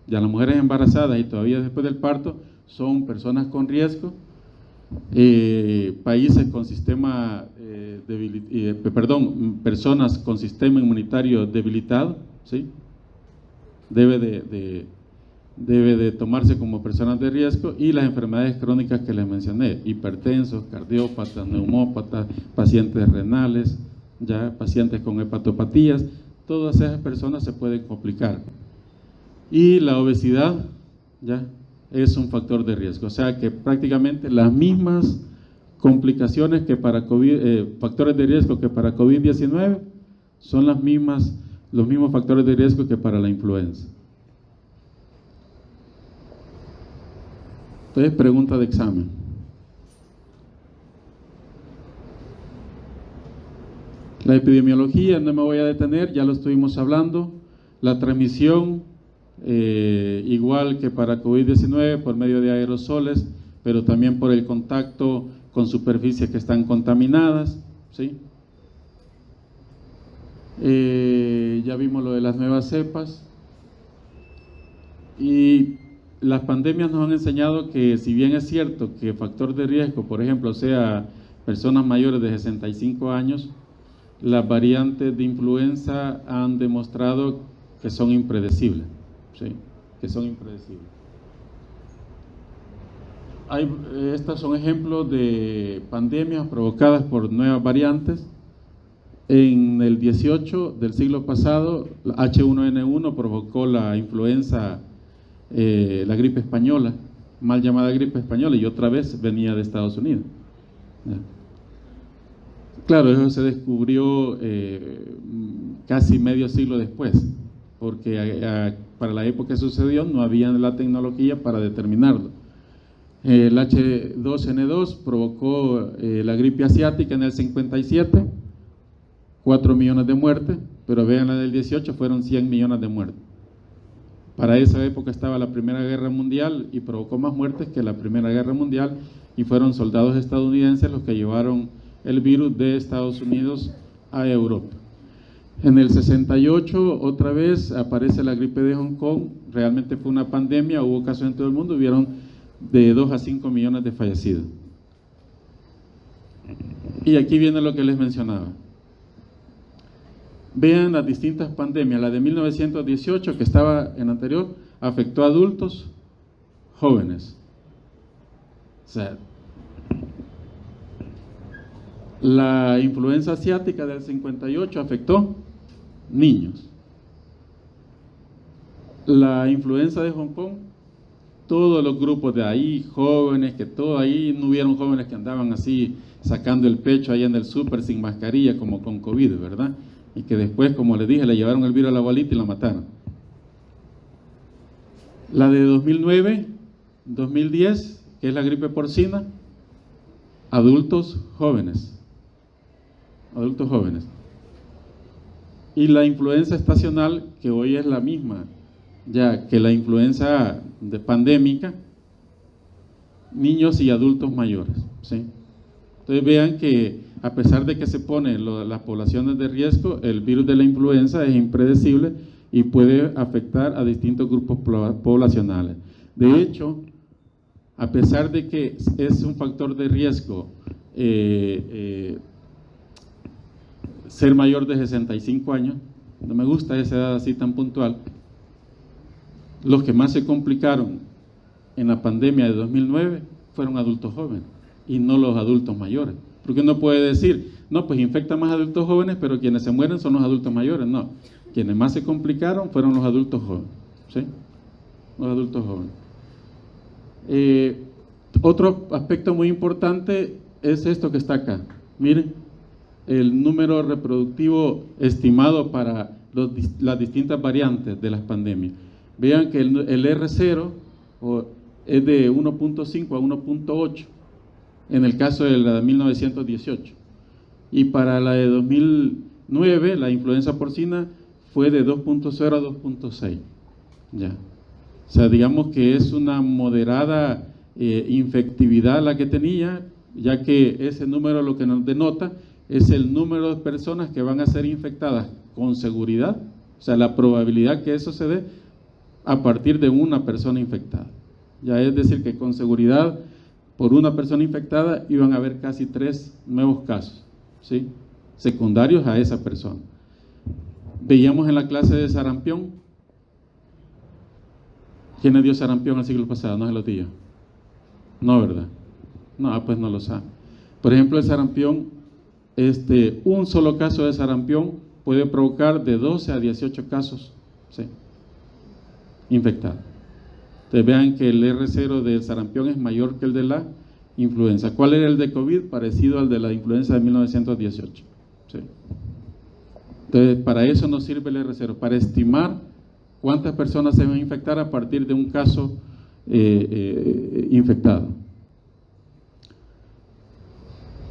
ya las mujeres embarazadas y todavía después del parto son personas con riesgo. Países con sistema personas con sistema inmunitario debilitado, ¿sí? Debe de tomarse como personas de riesgo, y las enfermedades crónicas que les mencioné, hipertensos, cardiópatas, neumópatas, pacientes renales, ya, pacientes con hepatopatías, todas esas personas se pueden complicar. Y la obesidad, ya, es un factor de riesgo, o sea que prácticamente las mismas complicaciones que para COVID, factores de riesgo que para COVID-19 son los mismos factores de riesgo que para la influenza. Entonces, pregunta de examen. La epidemiología, no me voy a detener, ya lo estuvimos hablando. La transmisión, igual que para COVID-19, por medio de aerosoles, pero también por el contacto con superficies que están contaminadas, ¿sí? Ya vimos lo de las nuevas cepas. Y las pandemias nos han enseñado que, si bien es cierto que factor de riesgo, por ejemplo, sea personas mayores de 65 años, las variantes de influenza han demostrado que son impredecibles, ¿sí? Que son impredecibles. Estos son ejemplos de pandemias provocadas por nuevas variantes. En el 18 del siglo pasado, la H1N1 provocó la influenza, la gripe española, mal llamada gripe española, y otra vez venía de Estados Unidos. Claro, eso se descubrió casi medio siglo después, porque para la época que sucedió no había la tecnología para determinarlo. El H2N2 provocó la gripe asiática en el 57, 4 millones de muertes, pero vean la del 18, fueron 100 millones de muertes. Para esa época estaba la Primera Guerra Mundial y provocó más muertes que la Primera Guerra Mundial, y fueron soldados estadounidenses los que llevaron el virus de Estados Unidos a Europa. En el 68 otra vez aparece la gripe de Hong Kong, realmente fue una pandemia, hubo casos en todo el mundo, hubieron de 2 a 5 millones de fallecidos. Y aquí viene lo que les mencionaba. Vean las distintas pandemias. La de 1918, que estaba en anterior, afectó a adultos jóvenes. O sea, la influenza asiática del 58 afectó niños. La influenza de Hong Kong, todos los grupos de ahí, jóvenes, que todo ahí, no hubieron jóvenes que andaban así sacando el pecho ahí en el súper sin mascarilla como con COVID, ¿verdad? Y que después, como les dije, le llevaron el virus a la abuelita y la mataron. La de 2009, 2010, que es la gripe porcina, adultos jóvenes. Adultos jóvenes. Y la influenza estacional, que hoy es la misma, ya que la influenza pandémica, niños y adultos mayores, ¿sí? Entonces vean que a pesar de que se ponen las poblaciones de riesgo, el virus de la influenza es impredecible y puede afectar a distintos grupos poblacionales. De hecho, a pesar de que es un factor de riesgo ser mayor de 65 años, no me gusta esa edad así tan puntual, los que más se complicaron en la pandemia de 2009 fueron adultos jóvenes y no los adultos mayores. Porque uno puede decir, no, pues infecta más adultos jóvenes, pero quienes se mueren son los adultos mayores. No, quienes más se complicaron fueron los adultos jóvenes, ¿sí? Los adultos jóvenes. Otro aspecto muy importante es esto que está acá. Miren, el número reproductivo estimado para las distintas variantes de las pandemias. Vean que el R0 es de 1.5 a 1.8 en el caso de la de 1918. Y para la de 2009, la influenza porcina fue de 2.0 a 2.6. Ya. O sea, digamos que es una moderada infectividad la que tenía, ya que ese número lo que nos denota es el número de personas que van a ser infectadas con seguridad, o sea, la probabilidad que eso se dé a partir de una persona infectada. Ya es decir, que con seguridad, por una persona infectada, iban a haber casi 3 nuevos casos, ¿sí? Secundarios a esa persona. Veíamos en la clase de sarampión. ¿Quién le dio sarampión el siglo pasado? No se lo dio. No, ¿verdad? No, pues no lo sabe. Por ejemplo, el sarampión, un solo caso de sarampión puede provocar de 12 a 18 casos, ¿sí?, infectados. Entonces vean que el R0 del sarampión es mayor que el de la influenza. ¿Cuál era el de COVID? Parecido al de la influenza de 1918. ¿Sí? Entonces, para eso nos sirve el R0, para estimar cuántas personas se van a infectar a partir de un caso infectado.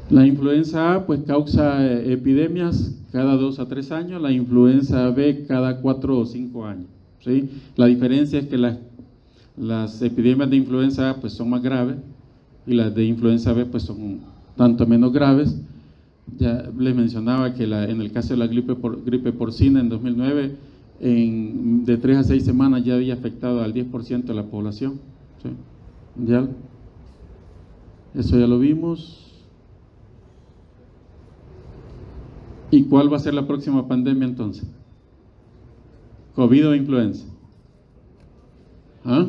La influenza A pues causa epidemias cada 2 a 3 años, la influenza B cada 4 o 5 años. ¿Sí? La diferencia es que las epidemias de influenza A pues son más graves y las de influenza B pues son tanto menos graves. Ya les mencionaba que en el caso de la gripe porcina en 2009, de 3 a 6 semanas ya había afectado al 10% de la población, ¿sí?, mundial. Eso ya lo vimos. ¿Y cuál va a ser la próxima pandemia entonces? ¿COVID o influenza? ¿Ah?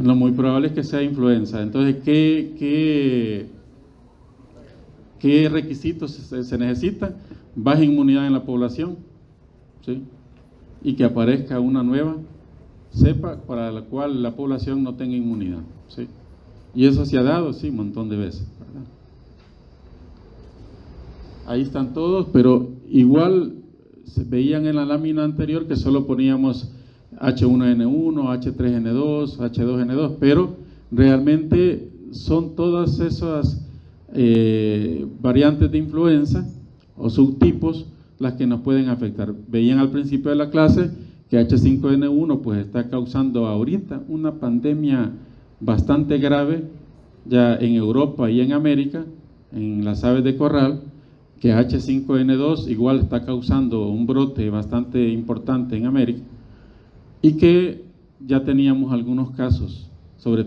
Lo muy probable es que sea influenza. Entonces, ¿qué requisitos se necesitan? Baja inmunidad en la población, ¿sí?, y que aparezca una nueva cepa para la cual la población no tenga inmunidad, ¿sí? Y eso se ha dado, sí, un montón de veces, ¿verdad? Ahí están todos, pero igual se veían en la lámina anterior que solo poníamos H1N1, H3N2, H2N2, pero realmente son todas esas variantes de influenza o subtipos las que nos pueden afectar. Veían al principio de la clase que H5N1 pues está causando ahorita una pandemia bastante grave ya en Europa y en América, en las aves de corral, que H5N2 igual está causando un brote bastante importante en América, y que ya teníamos algunos casos,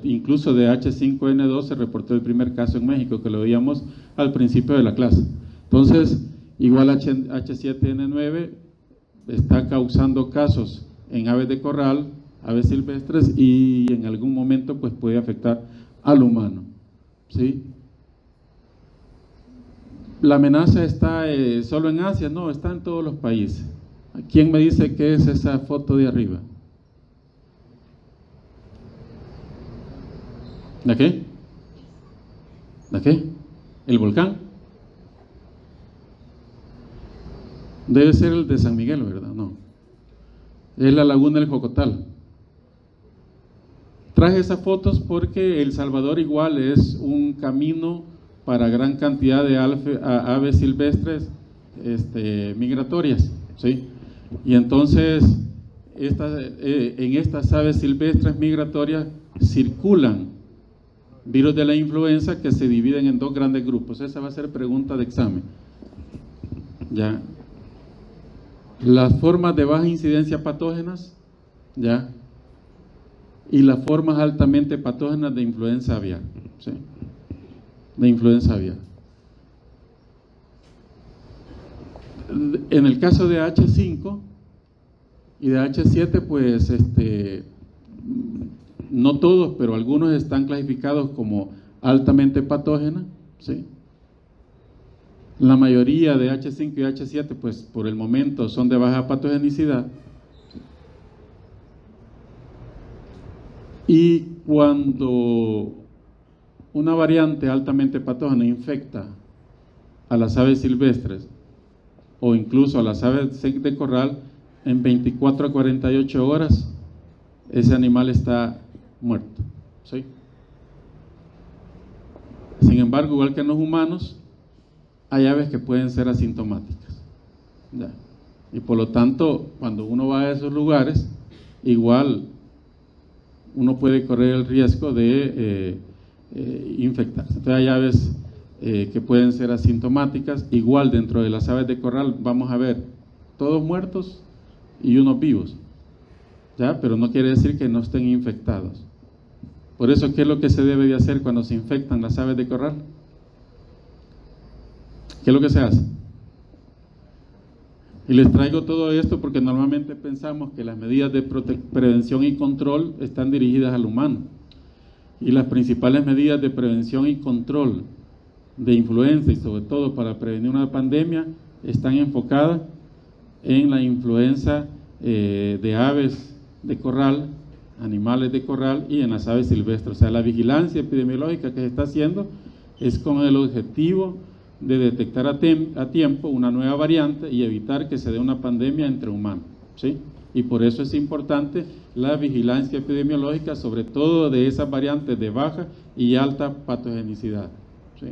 incluso de H5N2 se reportó el primer caso en México, que lo veíamos al principio de la clase. Entonces, igual H7N9 está causando casos en aves de corral, aves silvestres, y en algún momento pues puede afectar al humano, ¿sí? La amenaza está solo en Asia, no, está en todos los países. ¿Quién me dice qué es esa foto de arriba? ¿De qué? ¿De qué? ¿El volcán? Debe ser el de San Miguel, ¿verdad? No. Es la laguna del Jocotal. Traje esas fotos porque El Salvador igual es un camino para gran cantidad de aves silvestres migratorias, ¿sí? Y entonces, en estas aves silvestres migratorias circulan virus de la influenza que se dividen en dos grandes grupos. Esa va a ser pregunta de examen. ¿Ya? Las formas de baja incidencia patógenas, ¿ya? Y las formas altamente patógenas de influenza aviar, ¿sí? De influenza aviar. En el caso de H5 y de H7, pues no todos, pero algunos están clasificados como altamente patógenas, ¿sí? La mayoría de H5 y H7, pues por el momento son de baja patogenicidad. Y cuando una variante altamente patógena infecta a las aves silvestres o incluso a las aves de corral, en 24 a 48 horas ese animal está muerto, ¿sí? Sin embargo, igual que en los humanos, hay aves que pueden ser asintomáticas, ¿ya? Y por lo tanto, cuando uno va a esos lugares, igual uno puede correr el riesgo de infectarse. Entonces hay aves que pueden ser asintomáticas. Igual dentro de las aves de corral vamos a ver todos muertos y unos vivos, ¿ya? Pero no quiere decir que no estén infectados. Por eso, ¿qué es lo que se debe de hacer cuando se infectan las aves de corral? ¿Qué es lo que se hace? Y les traigo todo esto porque normalmente pensamos que las medidas de prevención y control están dirigidas al humano. Y las principales medidas de prevención y control de influenza, y sobre todo para prevenir una pandemia, están enfocadas en la influenza de aves de corral, animales de corral y en las aves silvestres. O sea, la vigilancia epidemiológica que se está haciendo es con el objetivo de detectar a tiempo una nueva variante y evitar que se dé una pandemia entre humanos, ¿sí? Y por eso es importante la vigilancia epidemiológica, sobre todo de esas variantes de baja y alta patogenicidad, ¿sí?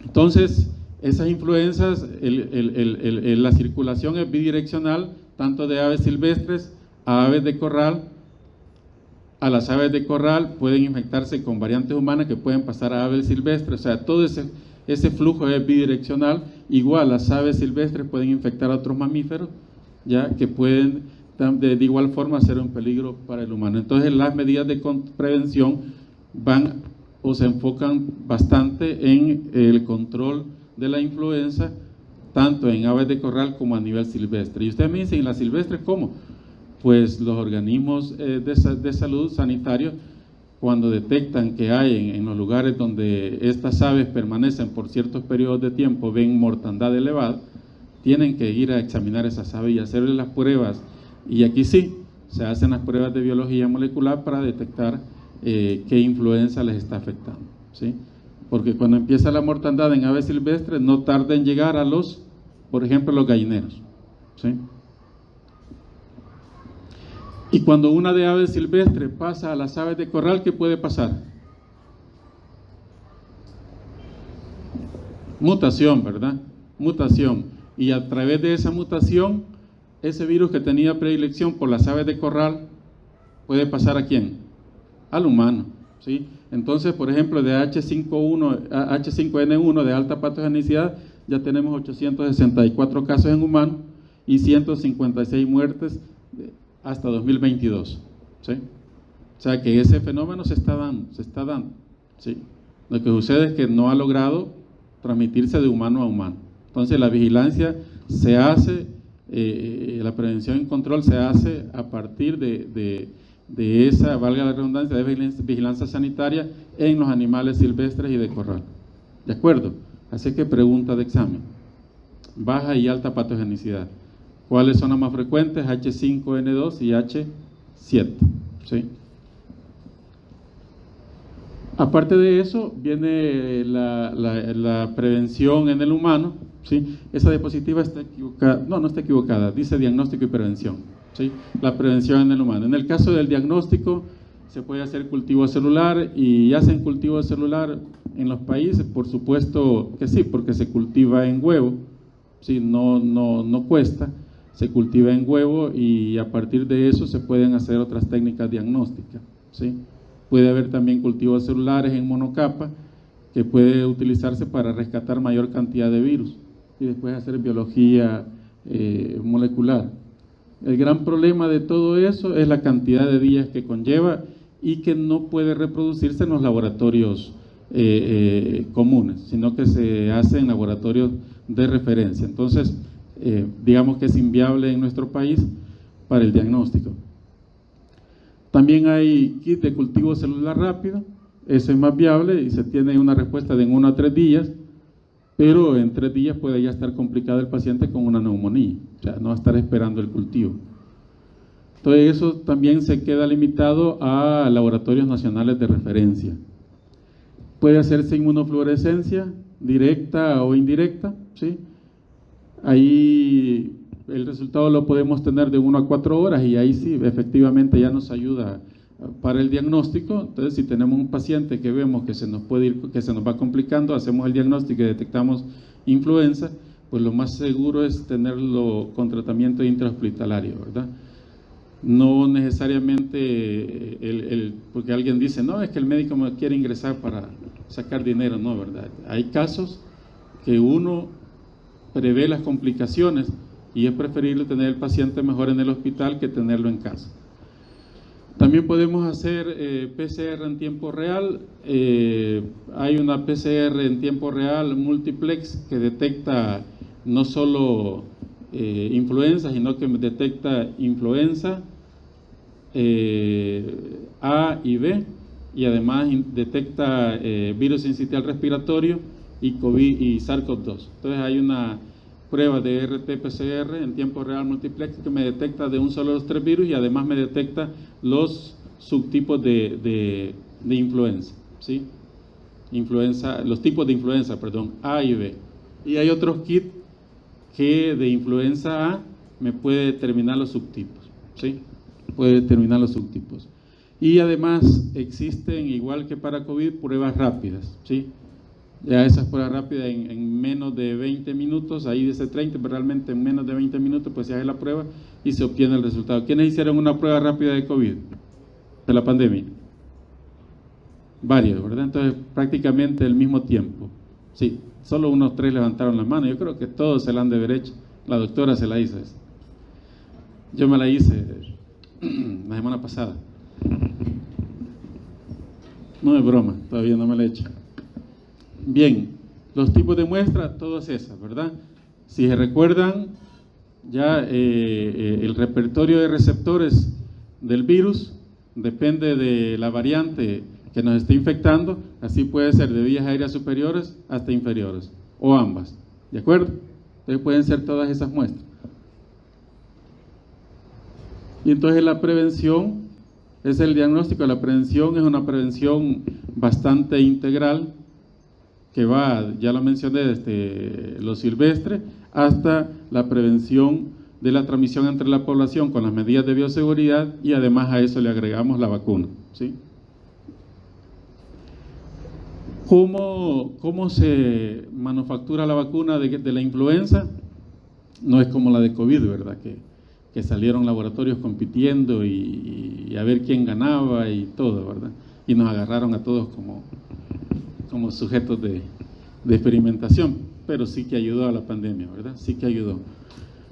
Entonces, esas influencias, la circulación es bidireccional, tanto de aves silvestres a aves de corral. A las aves de corral pueden infectarse con variantes humanas que pueden pasar a aves silvestres. O sea, todo ese flujo es bidireccional. Igual las aves silvestres pueden infectar a otros mamíferos, ya que pueden de igual forma ser un peligro para el humano. Entonces las medidas de prevención van o se enfocan bastante en el control de la influenza, tanto en aves de corral como a nivel silvestre. Y ustedes me dicen, ¿en la silvestre cómo? Pues los organismos de salud sanitarios, cuando detectan que hay en los lugares donde estas aves permanecen por ciertos periodos de tiempo, ven mortandad elevada, tienen que ir a examinar esas aves y hacerles las pruebas. Y aquí sí, se hacen las pruebas de biología molecular para detectar qué influenza les está afectando, ¿sí? Porque cuando empieza la mortandad en aves silvestres, no tarda en llegar a por ejemplo, los gallineros, ¿sí? Y cuando una de aves silvestres pasa a las aves de corral, ¿qué puede pasar? Mutación, ¿verdad? Mutación. Y a través de esa mutación, ese virus que tenía predilección por las aves de corral, ¿puede pasar a quién? Al humano, ¿sí? Entonces, por ejemplo, de H5N1 de alta patogenicidad, ya tenemos 864 casos en humanos y 156 muertes hasta 2022, ¿sí? O sea que ese fenómeno se está dando, ¿sí? Lo que sucede es que no ha logrado transmitirse de humano a humano. Entonces la vigilancia se hace, la prevención y control se hace a partir de esa, valga la redundancia, de vigilancia sanitaria en los animales silvestres y de corral. ¿De acuerdo? Así que pregunta de examen. Baja y alta patogenicidad. ¿Cuáles son las más frecuentes? H5N2 y H7, ¿sí? Aparte de eso, viene la prevención en el humano, ¿sí? Esa diapositiva está equivocada, no está equivocada, dice diagnóstico y prevención, ¿sí? La prevención en el humano. En el caso del diagnóstico, se puede hacer cultivo celular y hacen cultivo celular en los países, por supuesto que sí, porque se cultiva en huevo, ¿sí? No cuesta, se cultiva en huevo y a partir de eso se pueden hacer otras técnicas diagnósticas, ¿sí? Puede haber también cultivos celulares en monocapa que puede utilizarse para rescatar mayor cantidad de virus y después hacer biología molecular. El gran problema de todo eso es la cantidad de días que conlleva y que no puede reproducirse en los laboratorios comunes, sino que se hace en laboratorios de referencia. Entonces, digamos que es inviable en nuestro país para el diagnóstico. También hay kit de cultivo celular rápido, ese es más viable y se tiene una respuesta de en 1 a 3 días, pero en 3 días puede ya estar complicado el paciente con una neumonía, o sea, no va a estar esperando el cultivo. Entonces eso también se queda limitado a laboratorios nacionales de referencia. Puede hacerse inmunofluorescencia directa o indirecta, ¿sí? Ahí el resultado lo podemos tener de 1 a 4 horas y ahí sí, efectivamente ya nos ayuda para el diagnóstico. Entonces, si tenemos un paciente que vemos que se nos puede ir, que se nos va complicando, hacemos el diagnóstico y detectamos influenza, pues lo más seguro es tenerlo con tratamiento intrahospitalario, ¿verdad? No necesariamente porque alguien dice, no, es que el médico me quiere ingresar para sacar dinero, no, ¿verdad? Hay casos que uno prevé las complicaciones y es preferible tener el paciente mejor en el hospital que tenerlo en casa. También podemos hacer PCR en tiempo real. Hay una PCR en tiempo real multiplex que detecta no solo influenza, sino que detecta influenza A y B, y además detecta virus sincitial respiratorio y COVID y SARS-CoV-2. Entonces hay una prueba de RT-PCR en tiempo real multiplex que me detecta de un solo de los 3 virus y además me detecta los subtipos de influenza, ¿sí? Los tipos de influenza, perdón, A y B. Y hay otros kits que de influenza A me puede determinar los subtipos, ¿sí? Puede determinar los subtipos. Y además existen, igual que para COVID, pruebas rápidas, ¿sí? Ya esas pruebas rápidas en menos de 20 minutos, ahí dice 30, pero realmente en menos de 20 minutos pues se hace la prueba y se obtiene el resultado. ¿Quiénes hicieron una prueba rápida de COVID? De la pandemia. Varios, ¿verdad? Entonces prácticamente el mismo tiempo. Sí, solo unos 3 levantaron la mano. Yo creo que todos se la han de haber hecho. La doctora se la hizo. Yo me la hice la semana pasada. No es broma, todavía no me la he hecho. Bien, los tipos de muestra, todas esas, ¿verdad? Si se recuerdan, ya el repertorio de receptores del virus depende de la variante que nos esté infectando, así puede ser de vías aéreas superiores hasta inferiores, o ambas, ¿de acuerdo? Entonces pueden ser todas esas muestras. Y entonces la prevención es el diagnóstico. La prevención es una prevención bastante integral que va, ya lo mencioné, desde lo silvestre hasta la prevención de la transmisión entre la población con las medidas de bioseguridad y además a eso le agregamos la vacuna, ¿sí? ¿Cómo se manufactura la vacuna de la influenza? No es como la de COVID, ¿verdad? Que salieron laboratorios compitiendo y a ver quién ganaba y todo, ¿verdad? Y nos agarraron a todos como sujetos de experimentación, pero sí que ayudó a la pandemia, ¿verdad? Sí que ayudó.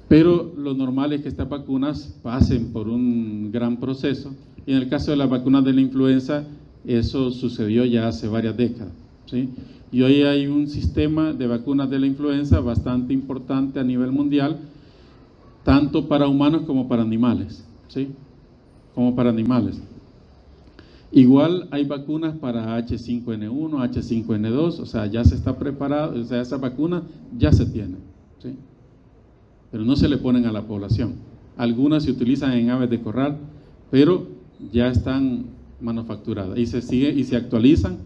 Pero lo normal es que estas vacunas pasen por un gran proceso, y en el caso de las vacunas de la influenza, eso sucedió ya hace varias décadas, ¿sí? Y hoy hay un sistema de vacunas de la influenza bastante importante a nivel mundial, tanto para humanos como para animales, ¿sí? Como para animales. Igual hay vacunas para H5N1, H5N2, o sea, ya se está preparado, o sea, esa vacuna ya se tiene, ¿sí? Pero no se le ponen a la población. Algunas se utilizan en aves de corral, pero ya están manufacturadas y se actualizan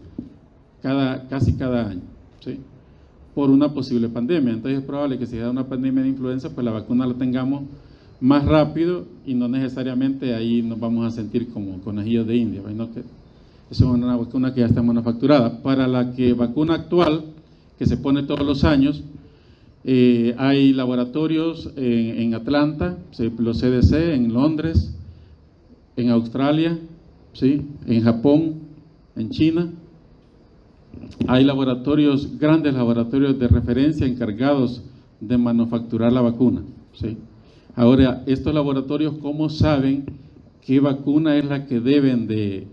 casi cada año, ¿sí? Por una posible pandemia. Entonces es probable que si da una pandemia de influenza, pues la vacuna la tengamos más rápido y no necesariamente ahí nos vamos a sentir como conejillos de India, ¿no? Que eso es una vacuna que ya está manufacturada. Para la vacuna actual, que se pone todos los años, Hay laboratorios en Atlanta, los CDC, en Londres, en Australia, ¿sí? En Japón, en China. Hay laboratorios, grandes laboratorios de referencia encargados de manufacturar la vacuna, ¿sí? Ahora, estos laboratorios, ¿cómo saben qué vacuna es la que deben de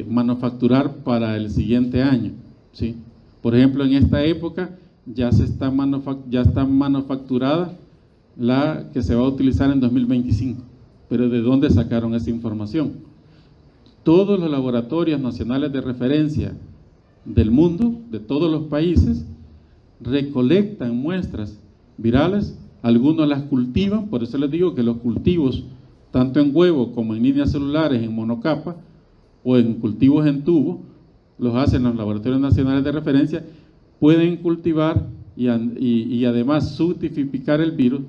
manufacturar para el siguiente año? ¿Sí? Por ejemplo, en esta época ya está manufacturada la que se va a utilizar en 2025. Pero ¿de dónde sacaron esa información? Todos los laboratorios nacionales de referencia del mundo, de todos los países, recolectan muestras virales, algunos las cultivan, por eso les digo que los cultivos, tanto en huevo como en líneas celulares, en monocapa, o en cultivos en tubo, los hacen los laboratorios nacionales de referencia, pueden cultivar y además subtipificar el virus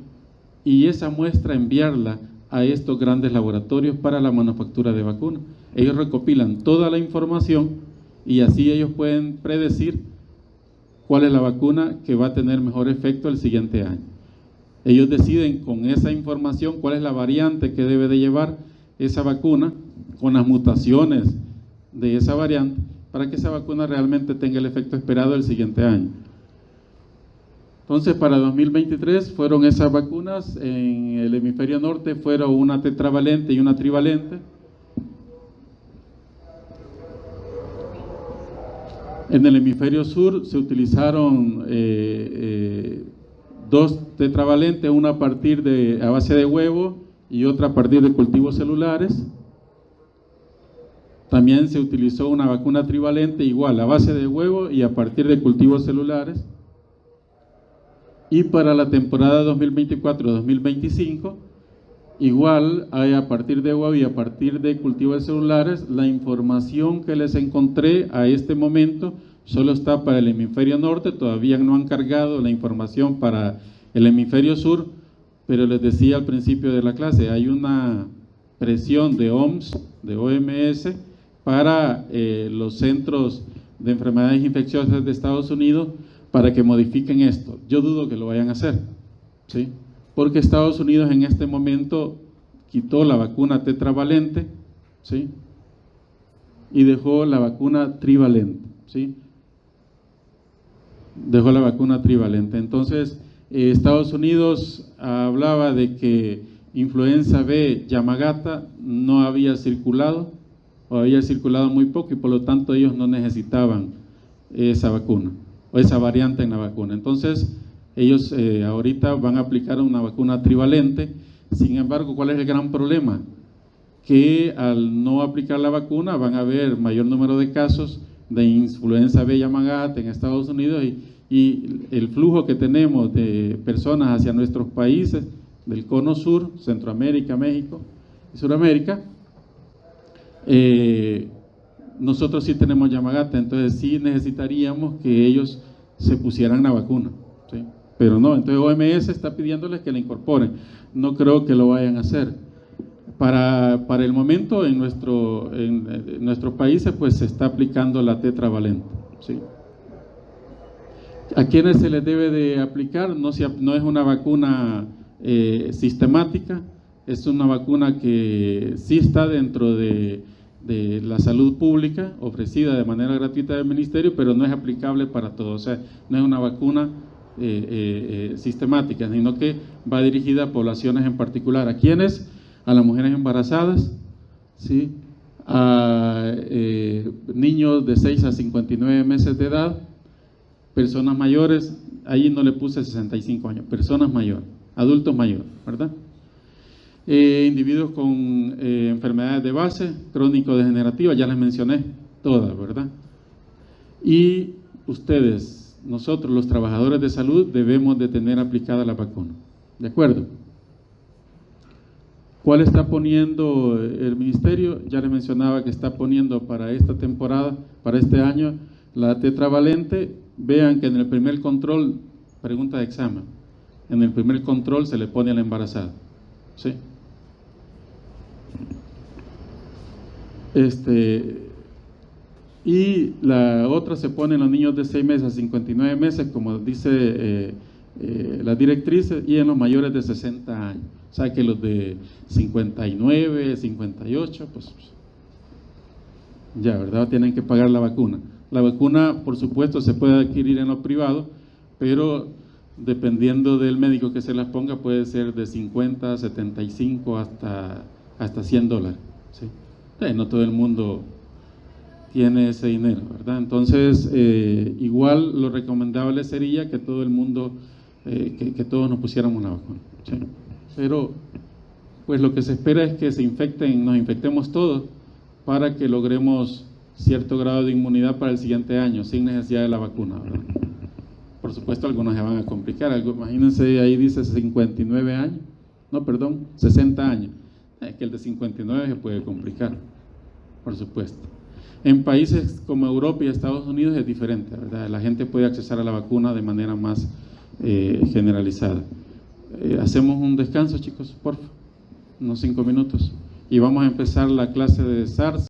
y esa muestra enviarla a estos grandes laboratorios para la manufactura de vacunas. Ellos recopilan toda la información y así ellos pueden predecir cuál es la vacuna que va a tener mejor efecto el siguiente año. Ellos deciden con esa información cuál es la variante que debe de llevar esa vacuna con las mutaciones de esa variante para que esa vacuna realmente tenga el efecto esperado el siguiente año. Entonces, para 2023 fueron esas vacunas. En el hemisferio norte fueron una tetravalente y una trivalente. En el hemisferio sur se utilizaron dos tetravalentes, una a base de huevo y otra a partir de cultivos celulares. También se utilizó una vacuna trivalente igual a base de huevo y a partir de cultivos celulares. Y para la temporada 2024-2025, igual hay a partir de huevo y a partir de cultivos celulares. La información que les encontré a este momento solo está para el hemisferio norte, todavía no han cargado la información para el hemisferio sur, pero les decía al principio de la clase, hay una presión de OMS, de OMS, para los centros de enfermedades infecciosas de Estados Unidos para que modifiquen esto. Yo dudo que lo vayan a hacer, ¿sí? Porque Estados Unidos en este momento quitó la vacuna tetravalente, ¿sí? Y dejó la vacuna trivalente, ¿sí? Dejó la vacuna trivalente. Entonces, Estados Unidos hablaba de que influenza B Yamagata no había circulado, o había circulado muy poco, y por lo tanto ellos no necesitaban esa vacuna, o esa variante en la vacuna. Entonces, ellos ahorita van a aplicar una vacuna trivalente. Sin embargo, ¿cuál es el gran problema? Que al no aplicar la vacuna van a haber mayor número de casos de influenza B Yamagata en Estados Unidos y el flujo que tenemos de personas hacia nuestros países del cono sur, Centroamérica, México y Sudamérica, nosotros sí tenemos Yamagata, entonces sí necesitaríamos que ellos se pusieran la vacuna, ¿sí? Pero no, entonces OMS está pidiéndoles que la incorporen. No creo que lo vayan a hacer. Para el momento en nuestros países pues se está aplicando la tetravalente, ¿sí? ¿A quiénes se les debe de aplicar? No es una vacuna sistemática, es una vacuna que sí está dentro de la salud pública, ofrecida de manera gratuita del ministerio, pero no es aplicable para todos. O sea, no es una vacuna sistemática, sino que va dirigida a poblaciones en particular. ¿A quiénes? A las mujeres embarazadas, ¿sí? A niños de 6 a 59 meses de edad, personas mayores, ahí no le puse 65 años, personas mayores, adultos mayores, ¿verdad? Individuos con enfermedades de base, crónico-degenerativas, ya les mencioné todas, ¿verdad? Y ustedes, nosotros los trabajadores de salud, debemos de tener aplicada la vacuna, ¿de acuerdo? ¿Cuál está poniendo el ministerio? Ya les mencionaba que está poniendo para esta temporada, para este año, la tetravalente. Vean que en el primer control, pregunta de examen, en el primer control se le pone a la embarazada, ¿sí? Y la otra se pone en los niños de 6 meses a 59 meses, como dice las directrices, y en los mayores de 60 años. O sea que los de 59, 58, pues ya, ¿verdad? Tienen que pagar la vacuna. La vacuna, por supuesto, se puede adquirir en lo privado, pero dependiendo del médico que se las ponga, puede ser de 50, 75 hasta $100, ¿sí? No todo el mundo tiene ese dinero, ¿verdad? Entonces, igual lo recomendable sería que todo el mundo, que todos nos pusiéramos la vacuna, ¿sí? Pero, pues lo que se espera es que nos infectemos todos para que logremos cierto grado de inmunidad para el siguiente año, sin necesidad de la vacuna, ¿verdad? Por supuesto, algunos se van a complicar. Imagínense, ahí dice 59 años, no, perdón, 60 años. Que el de 59 se puede complicar, por supuesto. En países como Europa y Estados Unidos es diferente, ¿verdad? La gente puede acceder a la vacuna de manera más generalizada. Hacemos un descanso, chicos, por favor, unos 5 minutos. Y vamos a empezar la clase de SARS.